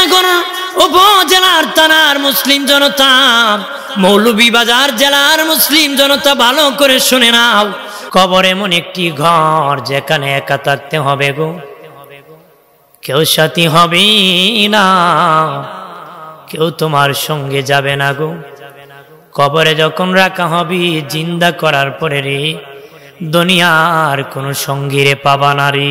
সিরাজগঞ্জ উপজেলার থানার মুসলিম জনতা, মৌলভীবাজার জেলার মুসলিম জনতা ভালো করে শুনে নাও, কবর এমন একটি ঘর যেখানে একা থাকতে হবে গো, কেউ সাথী হবে না, কেউ তোমার সঙ্গে যাবে না গো। কবরে যখন রাখা হবে জিন্দা করার পরে রে দুনিয়ার কোনো সঙ্গীরে পাবা না রে।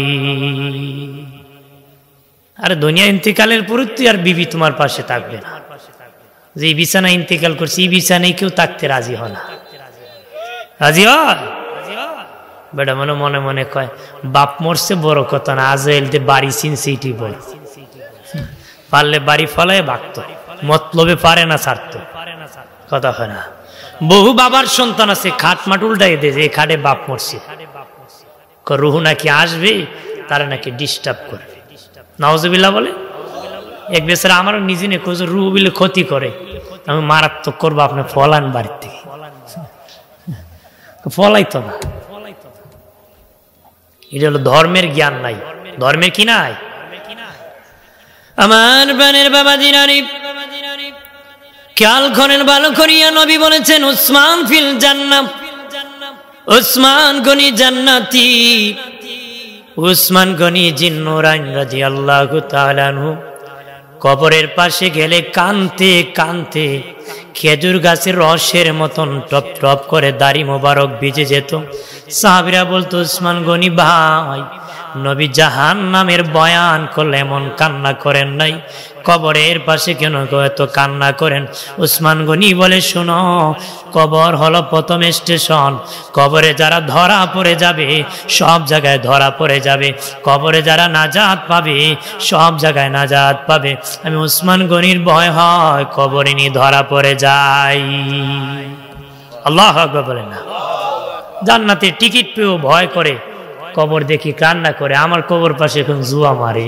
আর দুনিয়া ইন্তেকালের পর তুই আর বিবি তোমার পাশে থাকবে না, যে বিছানা ইন্তেকাল করছে এই বিছানায় কেউ থাকতে রাজি হয় না। রাজি হয় বেটা মনে মনে মনে কয় বাপ মরছে বড় কথা না, আজরাইল বাড়ি চিনছে এটি বড়, পারলে বাড়ি ফলায় ভাগতো, মতলবে পারে না ছাড়তো, কথা হয় না। বহু বাবার সন্তান আছে খাট মাট উল্টাই দিয়েছে, এই খাটে বাপ মরছে, রুহু নাকি আসবে তারা নাকি ডিস্টার্ব করবে, নাউজুবিল্লাহ বলে। এক বেচারা আমারও নিজে নে কোজ রুহু বিলে ক্ষতি করে, আমি মারাত্মক করবো আপনার ফলান বাড়ির থেকে, ফলাইতো না। এটা হলো ধর্মের জ্ঞান নাই, ধর্মের কি নাই। আমার বানের বাবা দিনারি খেয়াল করেন ভালো করিয়া, নবী বলেছেন উসমান ফিল জান্নাত, উসমান গনি জান্নাতি, উসমান গনি জিন্নুরাইন রাদিয়াল্লাহু তাআলা আনহু কবরের পাশে গেলে কানতে কানতে খেজুর গাছের রসের মতন টপ টপ করে দাড়ি মোবারক ভিজে যেত। সাহাবীরা বলতো উসমান গনি ভাই, নবী জাহান্নামের বয়ান করলে এমন কান্না করেন নাই, কবরের পাশে কেন এত কান্না করেন? উসমান গনি বলে শোনো, কবর হলো প্রথম স্টেশন, কবরে যারা ধরা পড়ে যাবে সব জায়গায় ধরা পড়ে যাবে, কবরে যারা নাজাত পাবে সব জায়গায় নাজাত পাবে। আমি উসমান গনির ভয় হয় কবরে নিয়ে ধরা পড়ে যাই। আল্লাহু আকবার বলে না, জান্নাতের টিকিট পেয়েও ভয় করে, কবর দেখি কান্না করে। আমার কবর পাশে এখন জুয়া মারে,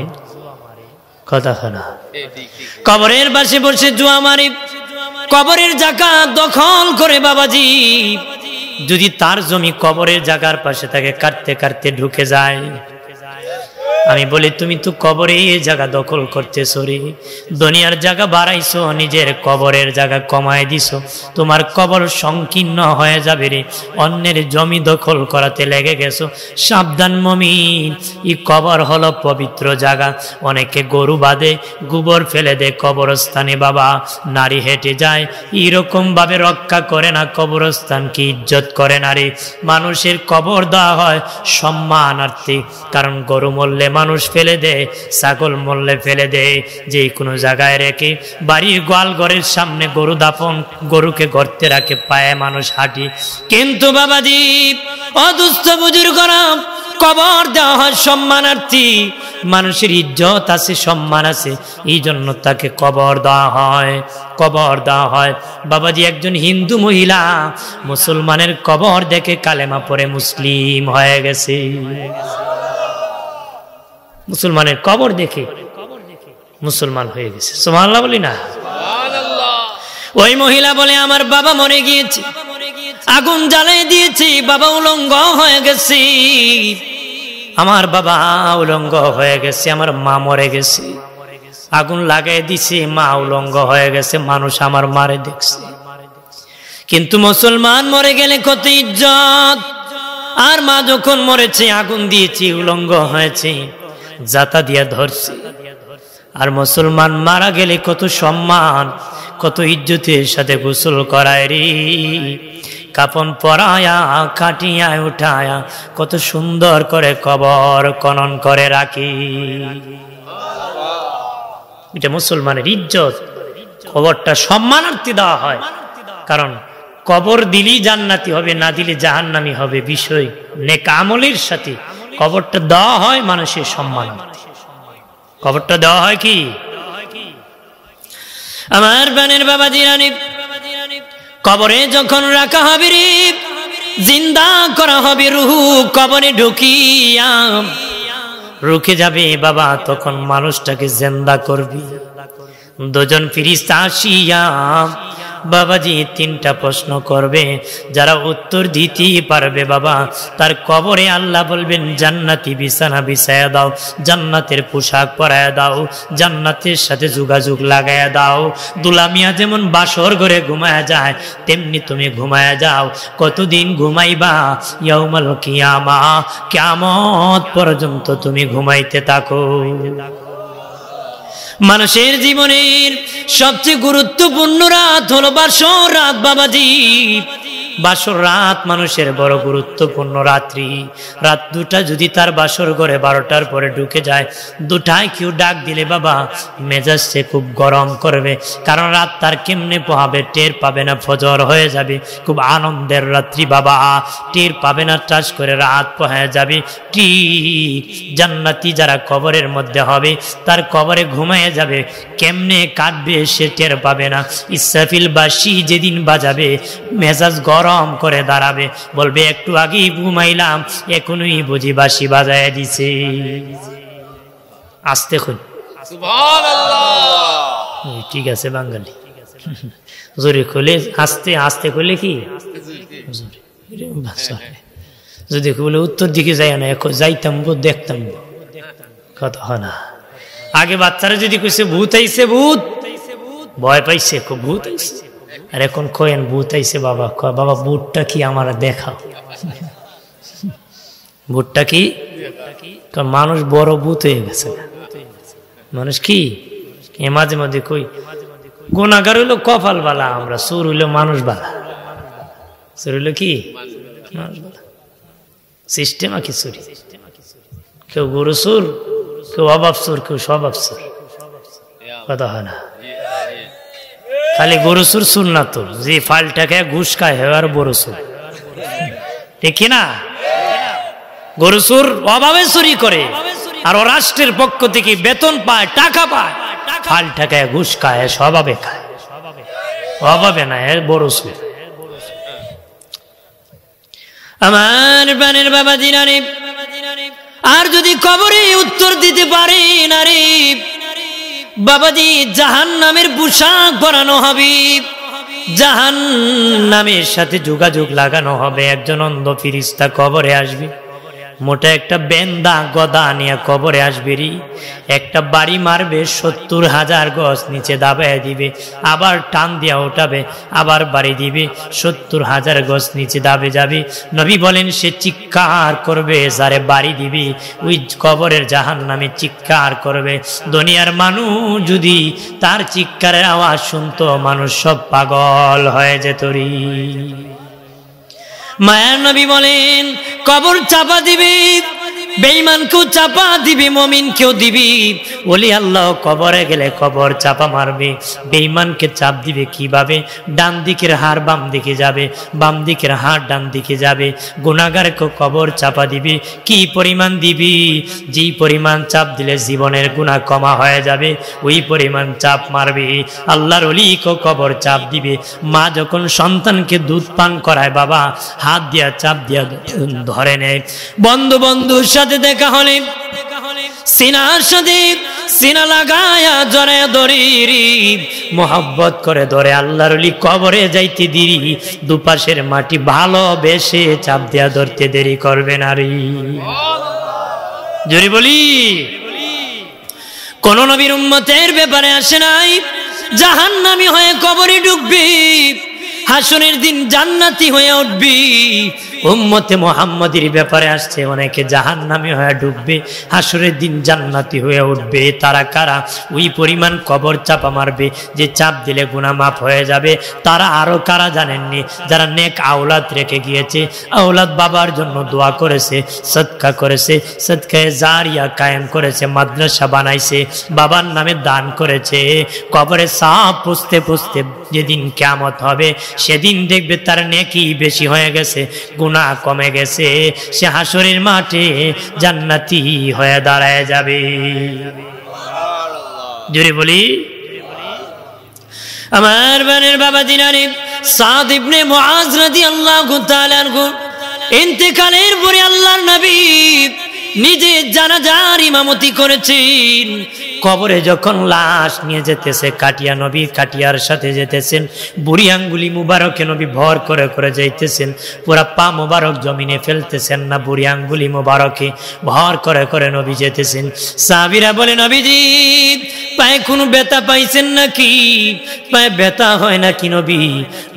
কথা হয় না, কবরের পাশে বসে জুয়া মারে, কবরের জায়গা দখল করে বাবাজি। যদি তার জমি কবরের জায়গার পাশে থাকে কাটতে কাটতে ঢুকে যায়, আমি বলি তুমি তো কবরে এই জায়গা দখল করতেছো রে, দুনিয়ার জায়গা বাড়াইছো, নিজের কবরের জায়গা কমায় দিছো, তোমার কবর সংকীর্ণ হয়ে যাবে রে, অন্যের জমি দখল করাতে লেগে গেছো। সাবধান মুমিন, এই কবর হলো পবিত্র জায়গা। অনেকে গরু বাঁধে, গোবর ফেলে দেয় কবরস্থানে, বাবা নারী হেঁটে যায়, এরকম ভাবে রক্ষা করে না, কবরস্থানকে ইজ্জত করে না রে। মানুষের কবর দেওয়া হয় সম্মানার্থে, কারণ গরু মরলে মানুষ ফেলে দেয়, ছাগল মরলে ফেলে দেয়, যে কোনো জায়গায় রেখে। বাড়ির গোয়াল ঘরের সামনে গরু দাফন, গরুকে গর্তে রাখে, পায়ে মানুষ হাঁটি। কিন্তু বাবাজি অদুস্থ বুজুর্গরা, কবর দেওয়া হয় সম্মানার্থী, মানুষের ইজ্জত আছে, সম্মান আছে, এই জন্য তাকে কবর দেওয়া হয়, কবর দেওয়া হয়। বাবাজি একজন হিন্দু মহিলা মুসলমানের কবর দেখে কালেমা পড়ে মুসলিম হয়ে গেছে, মুসলমানের কবর দেখে মুসলমান হয়ে গেছে। সুবহানাল্লাহ বলি না? ওই মহিলা বলে আমার বাবা মরে গিয়েছে, আগুন জ্বালিয়ে দিয়েছি, বাবা উলঙ্গ হয়ে গেছে, আমার বাবা উলঙ্গ হয়ে গেছে, আমার মা মরে গেছে, আগুন লাগাই দিছে, মা উলঙ্গ হয়ে গেছে, মানুষ আমার মারে দেখছে। কিন্তু মুসলমান মরে গেলে কত ইজ্জত, আর মা যখন মরেছে আগুন দিয়েছি, উলঙ্গ হয়েছে, জাতা দিয়া ধরছে। আর মুসলমান মারা গেলে কত সম্মান, কত ইজ্জতের সাথে গোসল করায় রে, কাফন পরায়া কাটিয়া উঠায়া কত সুন্দর করে কবর খনন করে রাখি। এটা মুসলমানের ইজ্জত, কবরটা সম্মানার্থে দেওয়া হয়, কারণ কবর দিলেই জান্নাতি হবে, না দিলে জাহান্নামী হবে। বিষয় নেক আমলের সাথে কবরটা দেওয়া হয় মানুষের সম্মান, কবরটা দেওয়া হয় কি? আমার বানের বাবা জিরানি, কবরে যখন রাখা হবে রে, জিন্দা করা হবে রুহু, কবরে ঢুকিয়া রুকে যাবে বাবা, তখন মানুষটাকে জিন্দা করবি। দুজন ফেরেশতা আসিয়া বাবাজি 3টা প্রশ্ন করবে, যারা উত্তর দিতে পারবে বাবা তার কবরে আল্লাহ বলবেন জান্নাতি বিছানা বিছায়া দাও, জান্নাতের পোশাক পরায়া দাও, জান্নাতের সাথে যোগাযোগ লাগায়া দাও। দুলামিয়া যেমন বাসর ঘরে ঘুমায়া যায় তেমনি তুমি ঘুমায়া যাও। কতদিন ঘুমাইবা? ইয়াউমাল কিয়ামা, কিয়ামত পর্যন্ত তুমি ঘুমাইতে থাকো। মানুষের জীবনের সবচেয়ে গুরুত্বপূর্ণ রাত হলো বাসর রাত বাবাজি। বাসর রাত মানুষের বড় গুরুত্বপূর্ণ রাত্রি। রাত 2টা যদি তার বাসর ঘরে 12টার পরে ঢুকে যায়, 2টায় কেউ ডাক দিলে বাবা মেজাজ সে খুব গরম করবে, কারণ রাত তার কেমনে পোহাবে টের পাবে না, ফজর হয়ে যাবে। খুব আনন্দের রাত্রি বাবা, টের পাবে না, টাস করে রাত পোহায় যাবে। ঠিক জান্নাতি যারা কবরের মধ্যে হবে তার কবরে ঘুমায় যাবে, কেমনে কাটবে সে টের পাবে না। ইসরাফিল বাঁশি যেদিন বাজাবে মেজাজ গরম করে দাঁড়াবে, বলবে একটু আগেই ঘুমাইলাম এখনই বুঝি বাঁশি বাজায় দিছে। আস্তে খুন সুবহানাল্লাহ। ঠিক আছে বাঙালি, জোরে খুলে আস্তে আস্তে খুলে কি যদি খুলে উত্তর দিকে যায় না, যাইতাম দেখতাম কথা হয় না। আগে বাচ্চারা যদি কইছে ভূত আইছে, ভূত ভয় পাইছে, খুব ভূত আইছে। আর এখন কয়েন ভূত আইছে বাবা, বাবা ভূতটা কি আমার দেখাও, ভূতটা কি? কারণ মানুষ বড় ভূত হয়ে গেছে। মানুষ কি এ মাঝে মাঝে কই গুনাহগার হইলো কপাল বালা, আমরা চোর হইলো মানুষ বালা। চোর হইলো কি মানুষ বালা, সিস্টেম কি চুরি। কেউ গরু চোর, কেউ অভাব চোর, কেউ স্বভাব চোর, কথা হয় না। খালি গরু চোর চোর না, তো যে ফাইলটাকে ঘুষ খায় হে আর বড় চোর, ঠিক না? গরু চোর অভাবে চুরি করে, আর ও রাষ্ট্রের পক্ষ থেকে বেতন পায়, টাকা পায়, ফাইলটাকে ঘুষ খায়, স্বভাবে খায়, অভাবে না, এর বড় চোর। আমার বানের বাবা দিনারে, আর যদি কবরে উত্তর দিতে পারে না রে বাবাজি, জাহান্নামের পোশাক পরানো হবে, জাহান্নামের সাথে যোগাযোগ লাগানো হবে। একজন অন্ধ ফেরেশতা কবরে আসবে, মোটা একটা বেন্দা গদা নিয়ে কবরে আসবে রে। একটা বাড়ি মারবে, 70,000 গজ নিচে দাবায় দিবে, আবার টান দিয়া উঠাবে, আবার বাড়ি দিবে, 70,000 গজ নিচে দাবে যাবে। নবী বলেন সে চিৎকার করবে, যারে বাড়ি দিবি ওই কবরের জাহান্নামে চিৎকার করবে। দুনিয়ার মানুষ যদি তার চিৎকারের আওয়াজ শুনতো, মানুষ সব পাগল হয়ে যেত রে। মায়ার নবী বলেন কবর চাপা দিবি, বেঈমানকেও চাপা দিবি, মুমিনকেও দিবি। ওলি আল্লাহ কবরে গেলে কবর চাপা মারবে, বেঈমানকে চাপ দিবে কিভাবে? ডান দিকের হাড় বাম দিকে যাবে, বাম দিকের হাড় ডান দিকে যাবে। গুনাহগারকে কবর চাপা দিবি, কি পরিমাণ দিবি? যেই পরিমাণ চাপ দিলে জীবনের গুনাহ ক্ষমা হয়ে যাবে, ওই পরিমাণ চাপ মারবে। আল্লাহর ওলিকে কবর চাপ দিবে। মা যখন সন্তানকে দুধ পান করায় বাবা, হাত দিয়া চাপ দিয়া ধরে নেয়। বন্ধু বন্ধুর সাথে দেখা হলে সিনার সাথে সিনা লাগায়া জড়ায়া ধরি, মোহাব্বত করে ধরে। আল্লাহর ওলি কবরে যাইতে দেরি, দুপাশের মাটি ভালোবেসে চাপ দিয়া ধরতে দেরি করবে না রে। জোরে বলি, কোন নবীর উম্মতের ব্যাপারে আসে নাই জাহান্নামী হয়ে কবরে ঢুকবি, হাসরের দিন জান্নাতি হয়ে উঠবি। উম্মতে মুহাম্মাদের ব্যাপারে আসছে অনেকে জাহান্নামী হয়ে ঢুকবে, হাসরের দিন জান্নাতি হয়ে উঠবে। তারা কারা? ওই পরিমাণ কবর চাপা মারবে যে চাপ দিলে গুনাহ মাফ হয়ে যাবে। তারা আরো কারা জানেননি? যারা নেক আওলাদ রেখে গিয়েছে, আওলাদ বাবার জন্য দোয়া করেছে, সদকা করেছে, সদকায়ে জারিয়া কায়েম করেছে, মাদ্রাসা বানাইছে, বাবার নামে দান করেছে। কবরে সাপ পুষতে পুষতে যেদিন কিয়ামত হবে সেদিন দেখবে তার নেকি বেশি হয়ে গেছে, গুনাহ কমে গেছে, সে হাসরের মাঠে জান্নাতি হয়ে দাঁড়ায় যাবে। জোরে বলি, আমার বানের বাবা দিনারে সাদ ইবনে মুআজ রাদিয়াল্লাহু তাআলা আনহু ইন্তেকালের পরে আল্লাহর নবী নিজে জানাজার ইমামতি করেছেন। কবরে যখন লাশ নিয়ে যেতেছে কাটিয়া, নবী কাটিয়ার সাথে যেতেছেন, বুড়ি আঙ্গুলি মুবারকে নবী ভর করে করে যাইতেছেন, পুরা পা মুবারক জমিনে ফেলতেছেন না, বুড়ি আঙ্গুলি মুবারকে ভর করে করে নবী যেতেছেন। সাহাবীরা বলে, নবীজি পায়ে কোনো ব্যথা পাইছেন নাকি? পায়ে ব্যথা হয় নাকি নবী?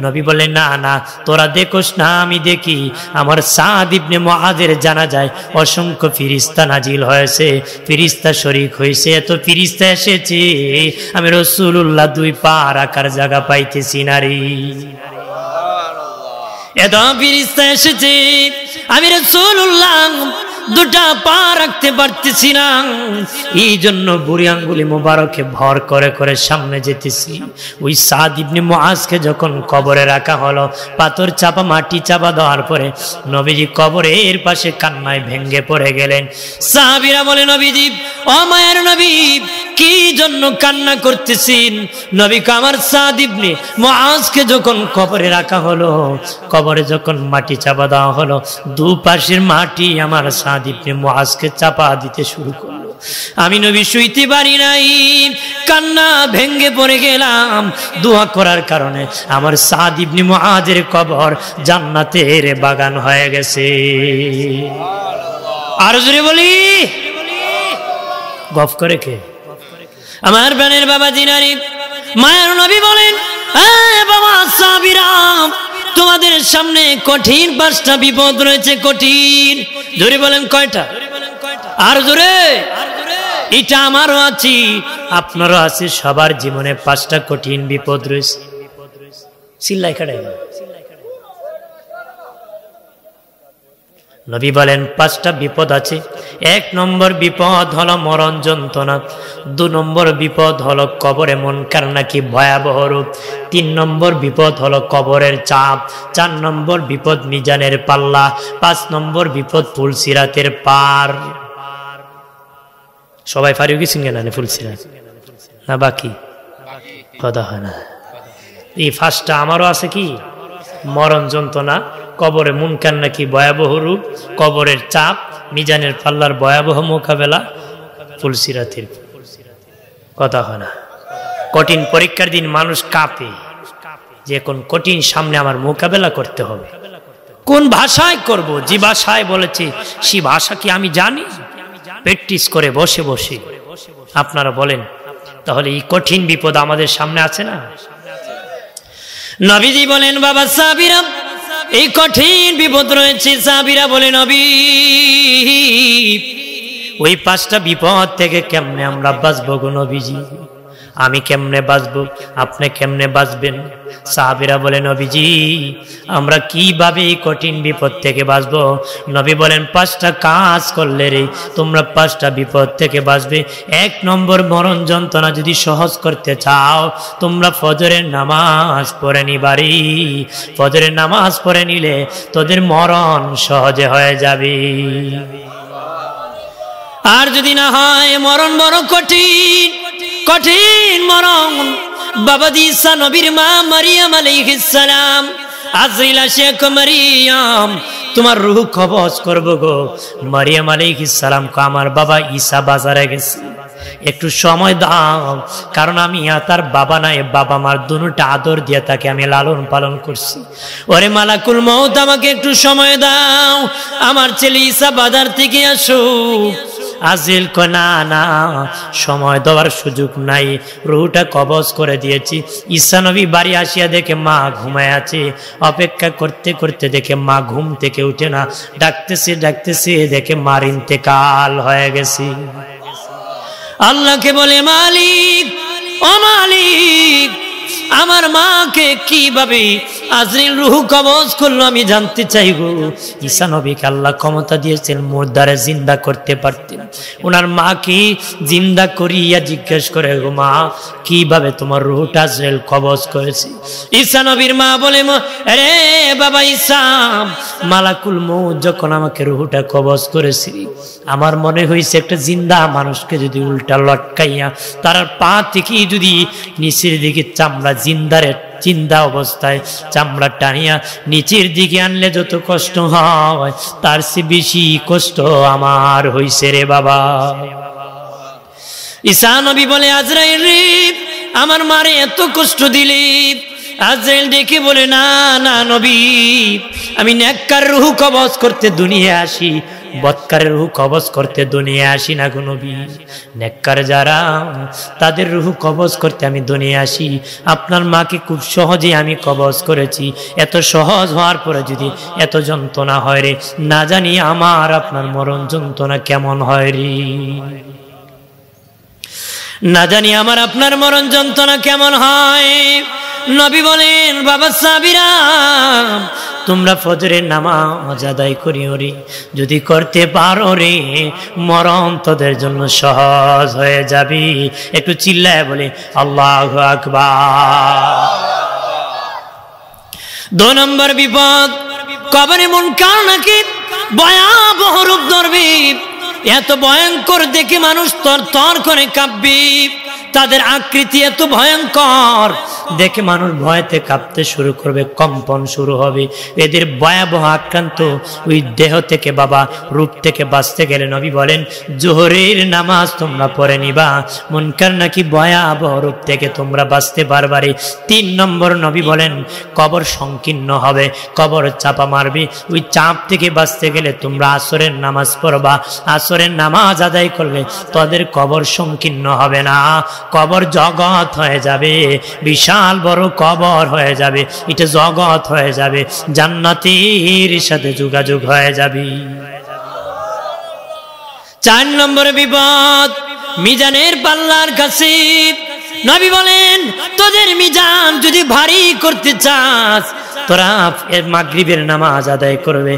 নবী বলে, না না, তোরা দেখোস না, আমি দেখি। আমার সাদ ইবনে মুআযের জানাজায় অসংখ্য ফিরিস্তা নাজিল হয়েছে, ফিরিস্তা শরীক হয়েছে, এত ফিরিস্তা এসেছে, আমি রাসূলুল্লাহ দুই পা রাখার জায়গা পাইতেছি না রে। এত ফিরিস্তা এসেছে, আমি রাসূলুল্লাহ দুটা পা রাখতে পারতেছি না, এই জন্য বুড়ি আঙ্গুলি মুবারকে ভর করে করে সামনে যেতেছি। ওই সাদ ইবনে মুআজকে যখন কবরে রাখা হলো, পাথর চাপা মাটি চাপা দেওয়ার পরে নবীজি কবরের পাশে কান্নায় ভেঙ্গে পড়ে গেলেন। সাহাবীরা বলে, নবীজি ও মায়ের নবী, কি জন্য কান্না করতেছেন? নবী আমার সাদ ইবনে মুআজকে যখন কবরে রাখা হলো, কবরে যখন মাটি চাপা দেওয়া হলো, দুপাশের মাটি আমার সাদ ইবনে মুআজকে চাপা দিতে শুরু করলো। আমি নবী শুইতে পারি নাই, কান্না ভেঙ্গে পড়ে গেলাম। দোয়া করার কারণে আমার সাদ ইবনে মুআজের কবর জান্নাতের বাগান হয়ে গেছে। আর জোরে বলি, গফ করে কে? আমার প্রাণের বাবা জিনারি মায়ের নবী বলেন, বাবা সাহাবীরা, তোমাদের সামনে কঠিন 5টা বিপদ রয়েছে। কঠিন, জোরে বলেন কয়টা? আর জোরে। এটা আমারও আছে, আপনারও আছে, সবার জীবনে 5টা কঠিন বিপদ রয়েছে। চিল্লাই কাটাই নবী বলেন 5টা বিপদ আছে। 1 নম্বর বিপদ হলো মরণ যন্ত্রণা, 2 নম্বর বিপদ হলো কবরে মুনকার নাকির ভয়াবহ রূপ, 3 নম্বর বিপদ হলো কবরের চাপ, 4 নম্বর বিপদ মিজানের পাল্লা, 5 নম্বর বিপদ ফুলসিরাতের পার। সবাই ফারিও গেছেন কেন ফুলসিরাত না? বাকি কথা হয় না। এই 5টা আমারও আছে। কি? মরণ যন্ত্রণা, কবরে মুনকার নাকি ভয়াবহ রূপ, কবরের চাপ, মিজানের পাল্লার ভয়াবহ মোকাবেলা, ফুলসিরাতের কথা হয় না। কঠিন পরীক্ষার দিন মানুষ কাঁপে যে কোন কঠিন সামনে আমার মোকাবেলা করতে হবে, কোন ভাষায় করব? যে ভাষায় বলেছে সে ভাষা কি আমি জানি? প্র্যাকটিস করে বসে বসে আপনারা বলেন, তাহলে এই কঠিন বিপদ আমাদের সামনে আছে না? নবীজি বলেন, বাবা সাহাবীরা, এই কঠিন বিপদ রয়েছে। সাহাবীরা বলে, নবী ওই 5টা বিপদ থেকে কেমনে আমরা বাঁচবো গো নবীজি? আমি কেমনে বাঁচবো, আপনি কেমনে বাঁচবেন? সাহাবীরা বলে, নবীজি আমরা কিভাবে এই কঠিন বিপদ থেকে বাঁচবো? নবী বলেন, 5টা কাজ করলে রে তোমরা 5টা বিপদ থেকে বাঁচবে। 1 নম্বর, মরণ যন্ত্রণা যদি সহজ করতে চাও, তোমরা ফজরের নামাজ পড়ে নিবারি। ফজরের নামাজ পড়ে নিলে তোদের মরণ সহজে হয়ে যাবে। আর যদি না হয়, মরণ বড় কঠিন, কঠিন মরণ। বাবাজি ঈসা নবীর মা মারিয়াম আলাইহিস সালাম, আজরাইল আসে, মারিয়াম তোমার রূহ কবজ করব গো। মারিয়াম আলাইহিস সালাম কো, আমার বাবা ঈসা বাজারে গেছে, একটু সময় দাও, কারণ আমি তার বাবা নাই, বাবা মার দুটোটা আদর দিয়ে তাকে আমি লালন পালন করছি। ওরে মালাকুল মউত, আমাকে একটু সময় দাও, আমার ছেলে ঈসা বাজার থেকে আসুক। আজরাইল কয়, না না, সময় দেওয়ার সুযোগ নাই, রুহটা কবজ করে দিয়েছি। ঈসা নবী বাড়ি আসিয়া দেখে মা ঘুমায় আছে, অপেক্ষা করতে করতে দেখে মা ঘুম থেকে উঠে না, ডাকতেছে ডাকতেছে, দেখে মার ইন্তেকাল হয়ে গেছে। আল্লাহকে বলে, মালিক ও মালিক, আমার মাকে কিভাবে আজরাইল রূহ কবজ করলো আমি জানতে চাইবো। ঈসা নবীকে আল্লাহ ক্ষমতা দিয়েছেন মুর্দারে জিন্দা করতে পারতেন। ওনার মাকে জিন্দা করিয়া জিজ্ঞেস করে, গো মা, কিভাবে তোমার রূহটা আজরাইল কবজ করেছে? ঈসা নবীর মা বলে, রে বাবা ঈসা, মালাকুল মউত যখন আমাকে রূহটা কবজ করেছে, আমার মনে হয়েছে একটা জিন্দা মানুষকে যদি উল্টা লটকাইয়া তার পা থেকে যদি নিচের দিকে চামড়া জিন্দা অবস্থায় চামড়া টানিয়া নিচের দিকে আনলে যত কষ্ট হয়, তার চেয়ে বেশি কষ্ট আমার হইছে রে বাবা। ঈসা নবী বলে, আজরাইল রে, আমার মারে এত কষ্ট দিলি। আজরাইল ডেকে বলে, না না নবী, আমি নেককার রূহ কবজ করতে দুনিয়া আসি, বদকারের রূহ কবজ করতে দুনিয়া আসি না গো নবী। নেককার যারা, তাদের রূহ কবজ করতে আমি দুনিয়া আসি। আপনার মাকে খুব সহজে আমি কবজ করেছি। এত সহজ হওয়ার পরে যদি এত যন্ত্রণা হয় রে, না জানি আমার আপনার মরণ যন্ত্রণা কেমন হয় রে, না জানি আমার আপনার মরণ যন্ত্রণা কেমন হয়। নবী বলেন, বাবা সাবিরা, তোমরা ফজরের নামাজ আদায় করিও রে, যদি করতে পারো রে, মরণ তোদের জন্য সহজ হয়ে যাবে। একটু চিল্লায় বলে আল্লাহু আকবার। 2 নম্বর বিপদ, কবরে মুনকার নাকির ভয়াবহ রূপ ধরবে। এত ভয়ঙ্কর দেখে মানুষ তরতর করে কাঁপবে। তাদের আকৃতি এত ভয়ঙ্কর দেখে মানুষ ভয়তে কাঁপতে শুরু করবে, কম্পন শুরু হবে। এদের ভয়াবহ আক্রান্ত ওই দেহ থেকে বাবা, রূপ থেকে বাঁচতে গেলে নবী বলেন, জোহরের নামাজ তোমরা পড়ে নিবা, মুনকার নাকি ভয়াবহ রূপ থেকে তোমরা বাঁচতে পারবারে। 3 নম্বর নবী বলেন, কবর সংকীর্ণ হবে, কবর চাপা মারবে। ওই চাপ থেকে বাঁচতে গেলে তোমরা আসরের নামাজ পড়বা। আসরের নামাজ আদায় করলে তাদের কবর সংকীর্ণ হবে না, কবর জগৎ হয়ে যাবে, বিশাল বড় কবর হয়ে যাবে, এটা জগৎ হয়ে যাবে, জান্নাতের সাথে যোগাযোগ হয়ে যাবে। 4 নম্বর বিপদ, মিজানের পাল্লার কাছে। নবী বলেন, তোদের মিজান যদি ভারী করতে চাস, তোরা মাগরিবের নামাজ আদায় করবে।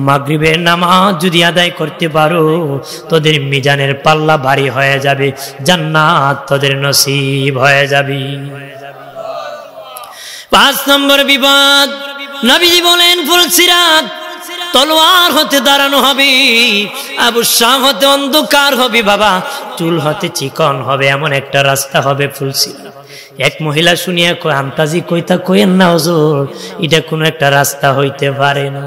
মাগরিবের নামাজ যদি আদায় করতে পারো, তোদের মিজানের পাল্লা ভারী হয়ে যাবে, জান্নাত তোদের নসিব হয়ে যাবে। 5 নম্বর বিপদ, নবীজি বলেন, ফুলসিরাত তলোয়ার হতে দাঁড়ানো হবে, আবু শাম হতে অন্ধকার হবে বাবা, চুল হতে চিকন হবে, এমন একটা রাস্তা হবে ফুলসিরাত। এক মহিলা শুনিয়া কয়, আন্তাজি কইতা কইেন না হুজুর, এটা কোনো একটা রাস্তা হইতে পারে না।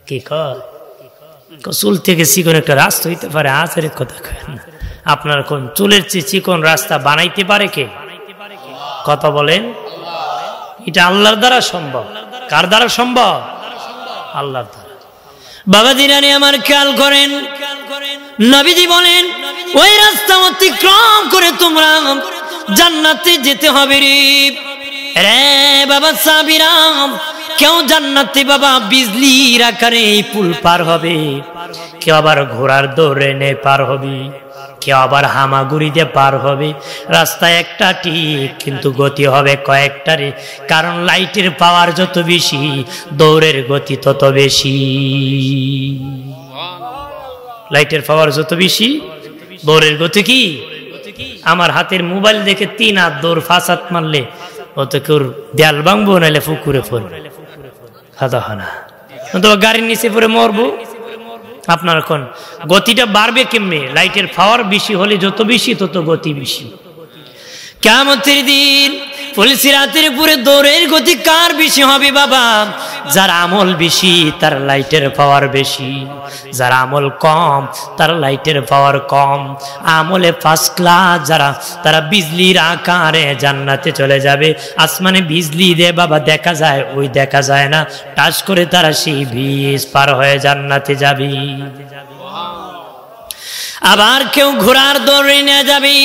কি কয়? চুল থেকে চিকন একটা রাস্তা হইতে পারে? আজের কথা কয়েন না। আপনার কোন চুলের চেয়ে চিকন রাস্তা বানাইতে পারে কে? কথা বলেন। এটা আল্লাহর দ্বারা সম্ভব। কার দ্বারা সম্ভব? আল্লাহর দ্বারা। বাবা দিনানি আমার খেয়াল করেন, নবীজি বলেন, ওই রাস্তা অতিক্রম করে তোমরা জান্নাতে যেতে হবে রে বাবা সাবিরাম। কেউ জান্নাতে বাবা বিজলির আকারে পুল পার হবে, কেউ আবার ঘোড়ার দৌড়ে নে পার হবে, কেউ আবার হামাগুড়ি দিয়ে পার হবে। রাস্তা একটা ঠিক, কিন্তু গতি হবে কয়েকটারে, কারণ লাইটের পাওয়ার যত বেশি, দৌড়ের গতি তত বেশি। লাইটের পাওয়ার যত বেশি, দৌড়ের গতি কি? আমার হাতের মোবাইল দেখে 3 হাত দৌড়, 5 হাত মারলে অত কেউ দেয়াল ভাঙবো, নাহলে পুকুরে পড়বে, খাতা হয় না, গাড়ির নিচে পড়ে মরবো। আপনার এখন গতিটা বাড়বে কেমনে? লাইটের পাওয়ার বেশি হলে যত বেশি, তত গতি বেশি। কিয়ামতের দিন ফুলসিরাতের উপরে দৌড়ের গতি কার বেশি হবে বাবা? যার আমল বেশি তার লাইটের পাওয়ার বেশি, যার আমল কম তার লাইটের পাওয়ার কম। আমলে ফার্স্ট ক্লাস যারা, তারা বিজলির আকারে জান্নাতে চলে যাবে। আসমানে বিজলি দে বাবা, দেখা যায় ওই দেখা যায় না, টাচ করে তারা সেই বীজ পার হয়ে জান্নাতে যাবে। আবার কেউ ঘোড়ার দৌড়ে নিয়ে যাবে,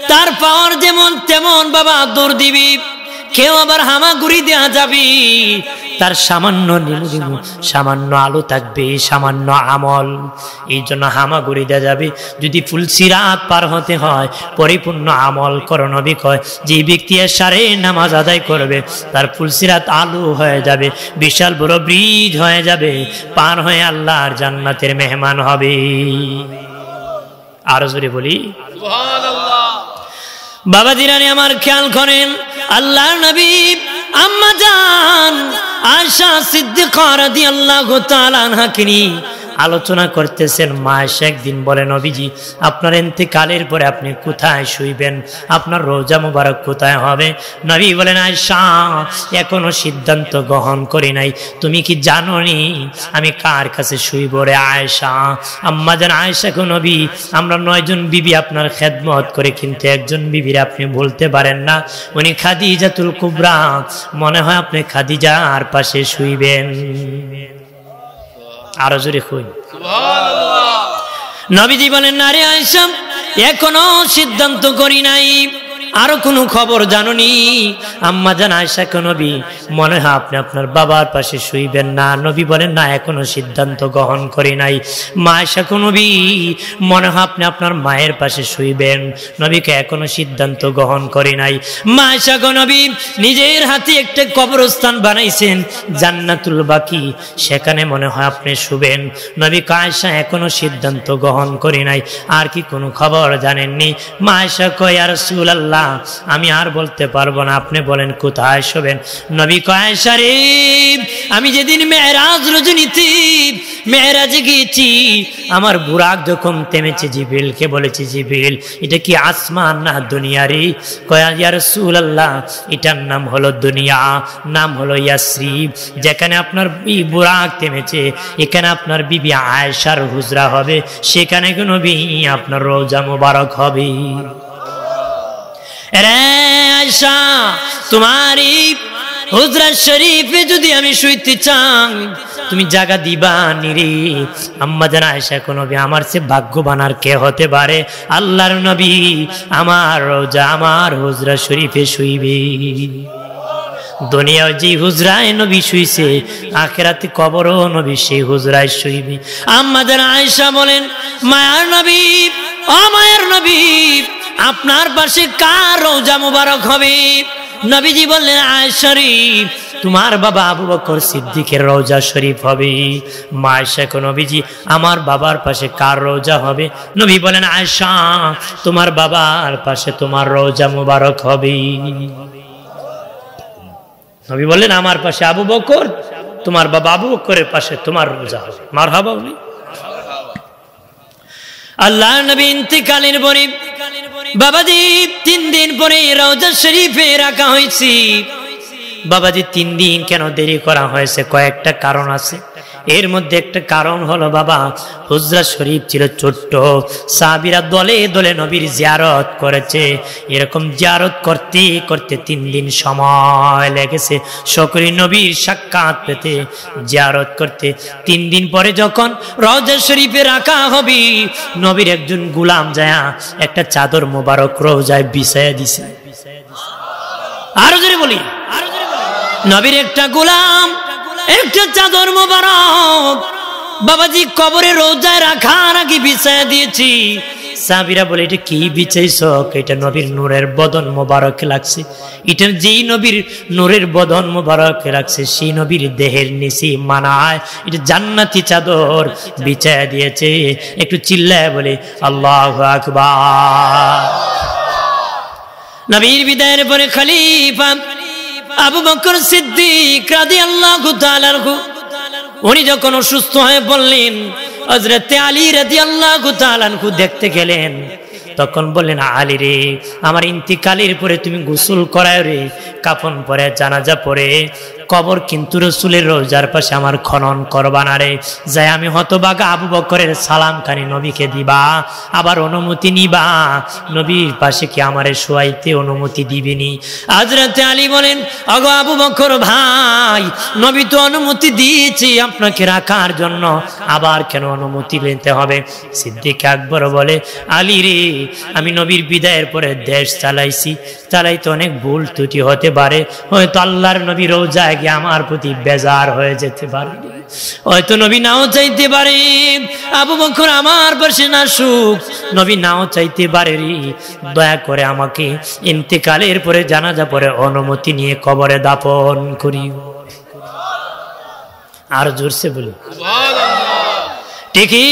তার পাওয়ার যেমন তেমন বাবা দৌড় দিবি। কেউ আবার হামাগুড়ি দেওয়া যাবে, তার সামান্য সামান্য আলো থাকবে, সামান্য আমল, এই জন্য হামাগুড়ি দেওয়া যাবে। যদি ফুলসিরাত পার হতে হয়, পরিপূর্ণ আমল করো। নবী কয়, যে ব্যক্তি এশারে নামাজ আদায় করবে, তার ফুলসিরাত আলো হয়ে যাবে, বিশাল বড় ব্রিজ হয়ে যাবে, পার হয়ে আল্লাহর জান্নাতের মেহমান হবে। আরো জোরে বলি সুবহানাল্লাহ। বাবা দিরানি আমার খেয়াল করেন, আল্লাহর নবী আম্মা জান আয়েশা সিদ্দিকা রাদিয়াল্লাহু তাআলা আনহাকে নিয়ে আলোচনা করতেছেন। মা আয়েশা একদিন বলে, নবীজি আপনার ইন্তেকালের পরে আপনি কোথায় শুইবেন, আপনার রওজা মুবারক কোথায় হবে? নবী বলেন, আয়েশা এখনো সিদ্ধান্ত গ্রহণ করি নাই, তুমি কি জানো নি আমি কার কাছে শুইব রে আয়েশা? আম্মা জান আয়েশা কো নবী আমরা 9 জন বিবি আপনার খেদমত করে, কিন্তু একজন বিবির আপনি বলতে পারেন না, উনি খাদিজাতুল কুবরা, মনে হয় আপনি খাদিজার পাশে শুইবেন। আরো জোরে কই সুবহানাল্লাহ। নবীজি বলেন, না রে আয়েশা এখনো সিদ্ধান্ত করি নাই, আরো কোনো খবর জানোনি? আম্মা জান আয়েশা কো নবী মনে হয় আপনি আপনার বাবার পাশে শুইবেন না। নবী বলেন, না এখনো সিদ্ধান্ত গ্রহণ করি নাই। মা আয়েশা কো নবী মনে হয় আপনি আপনার মায়ের পাশে শুইবেন। নবীকে এখনো সিদ্ধান্ত গ্রহণ করি নাই। মা আয়েশা কো নবী নিজের হাতে একটা কবরস্থান বানাইছেন জান্নাতুল বাকি, সেখানে মনে হয় আপনি শুবেন। নবী কো আয়েশা এখনো সিদ্ধান্ত গ্রহণ করি নাই, আর কি কোনো খবর জানেননি? মা আয়েশা কয়, ইয়া রাসূলুল্লাহ আমি আর বলতে পারবো না, আপনি বলেন কোথায় শোবেন? নবী কয়, আয়েশা রে আমি যেদিন মেরাজ রজনীতে মেরাজে গিয়েছি, আমার বুরাক যখন থেমেছে, জিবরিলকে বলেছি, জিবরিল এটা কি আসমান না দুনিয়া রে? কয়, ইয়া রাসূলুল্লাহ এটার নাম হলো দুনিয়া, নাম হলো ইয়াসরিব, যেখানে আপনার বুরাক থেমেছে এখানে আপনার বিবি আয়েশার হুজরা হবে, সেখানে নবী আপনার রওজা মুবারক হবে। রে আয়েশা তোমার এই হুজরা শরীফে যদি আমি শুইতে চাই তুমি জায়গা দিবা নিরে? আম্মা জান আয়েশা কো নবী আমার সে ভাগ্যবান আর কে হতে পারে? আল্লাহর নবী আমার রওজা আমার হুজরা শরীফে শুইবে। দুনিয়ায় যে হুজরায় নবী শুইছে, আখিরাতে কবরও নবী সেই হুজরায় শুইবে। আম্মা জান আয়েশা বলেন, মায়ার নবী ও মায়ার নবী আপনার পাশে কার রওজা মুবারক হবে? নবীজি বললেন, আয়েশা রে তোমার বাবা আবু বকর সিদ্দিকের রওজা শরীফ হবে। মা আয়েশা কো নবীজি আমার বাবার পাশে কার রওজা হবে? নবী বলেন, আয়েশা তোমার বাবার পাশে তোমার রওজা মুবারক হবে। নবী বললেন, আমার পাশে আবু বকর, তোমার বাবা আবু বকরের পাশে তোমার রওজা হবে। মারহাবা বলি। আল্লাহর নবী ইন্তেকালের পরে বাবাজি 3 দিন পরে রওজা শরীফে রাখা হয়েছে। বাবাজি 3 দিন কেন দেরি করা হয়েছে? কয়েকটা কারণ আছে। এর মধ্যে একটা কারণ হলো বাবা হুজরা শরীফ ছিল ছোট্ট, সাহাবীরা দলে দলে নবীর জিয়ারত করেছে। এরকম জিয়ারত করতে করতে 3 দিন সময় লেগেছে সকলে নবীর সাক্ষাৎ পেতে, জিয়ারত করতে। 3 দিন পরে যখন রওজা শরীফে রাখা হবে, নবীর একজন গোলাম যায়া একটা চাদর মোবারক রওজায় বিছায়া দিছে। আরো জোরে বলি, নবীর একটা গোলাম একটা চাদর মোবারক বাবাজি কবরে রওজায় রাখার আগে বিছায়া দিয়েছি। সাহাবীরা বলে, এটা কি বিছাইছ? এটা নবীর নূরের বদন মোবারক লাগছে। এটা যেই নবীর নূরের বদন মোবারক লাগছে সেই নবীর দেহের নিচে মানায় এটা জান্নাতি চাদর বিছায়া দিয়েছে। একটু চিল্লায় বলে আল্লাহু আকবার। নবীর বিদায়ের পরে খলিফা আবু বকর সিদ্দিক রাদিয়াল্লাহু তাআলা আনহু উনি যখন অসুস্থ হয়ে পড়লেন, হযরত আলী রাদিয়াল্লাহু তাআলা আনহু দেখতে গেলেন। তখন বললেন, আলী রে আমার ইন্তিকালের পরে তুমি গোসল করায় রে, কাফন পরে জানাজা পরে কবর কিন্তু রাসূলের রওজার পাশে আমার খনন করবা না রে। যাই আমি হতভাগা আবু বকরের সালাম কানে নবীকে দিবা, আবার অনুমতি নিবা, নবীর পাশে কি আমারে শোয়াইতে অনুমতি দিবেনি? হযরত আলী বলেন, ওগো আবু বকর ভাই, নবী তো অনুমতি দিয়েছে আপনাকে রাখার জন্য, আবার কেন অনুমতি নিতে হবে? সিদ্দিক আকবর বলে, আলী রে আমি নবীর বিদায়ের পরে দেশ চালাইতে অনেক ভুল ত্রুটি হতে পারে, হয়তো আল্লাহর নবী রওজায় গিয়ে আমার প্রতি বেজার হয়ে যেতে পারে, হয়তো নবী নাও চাইতে পারে আবু বকর আমার পাশে না সুখ, নবী নাও চাইতে পারে রে, দয়া করে আমাকে ইন্তেকালের পরে জানাজা পরে অনুমতি নিয়ে কবরে দাফন করিও। আর জোরসে বলি ঠিকই।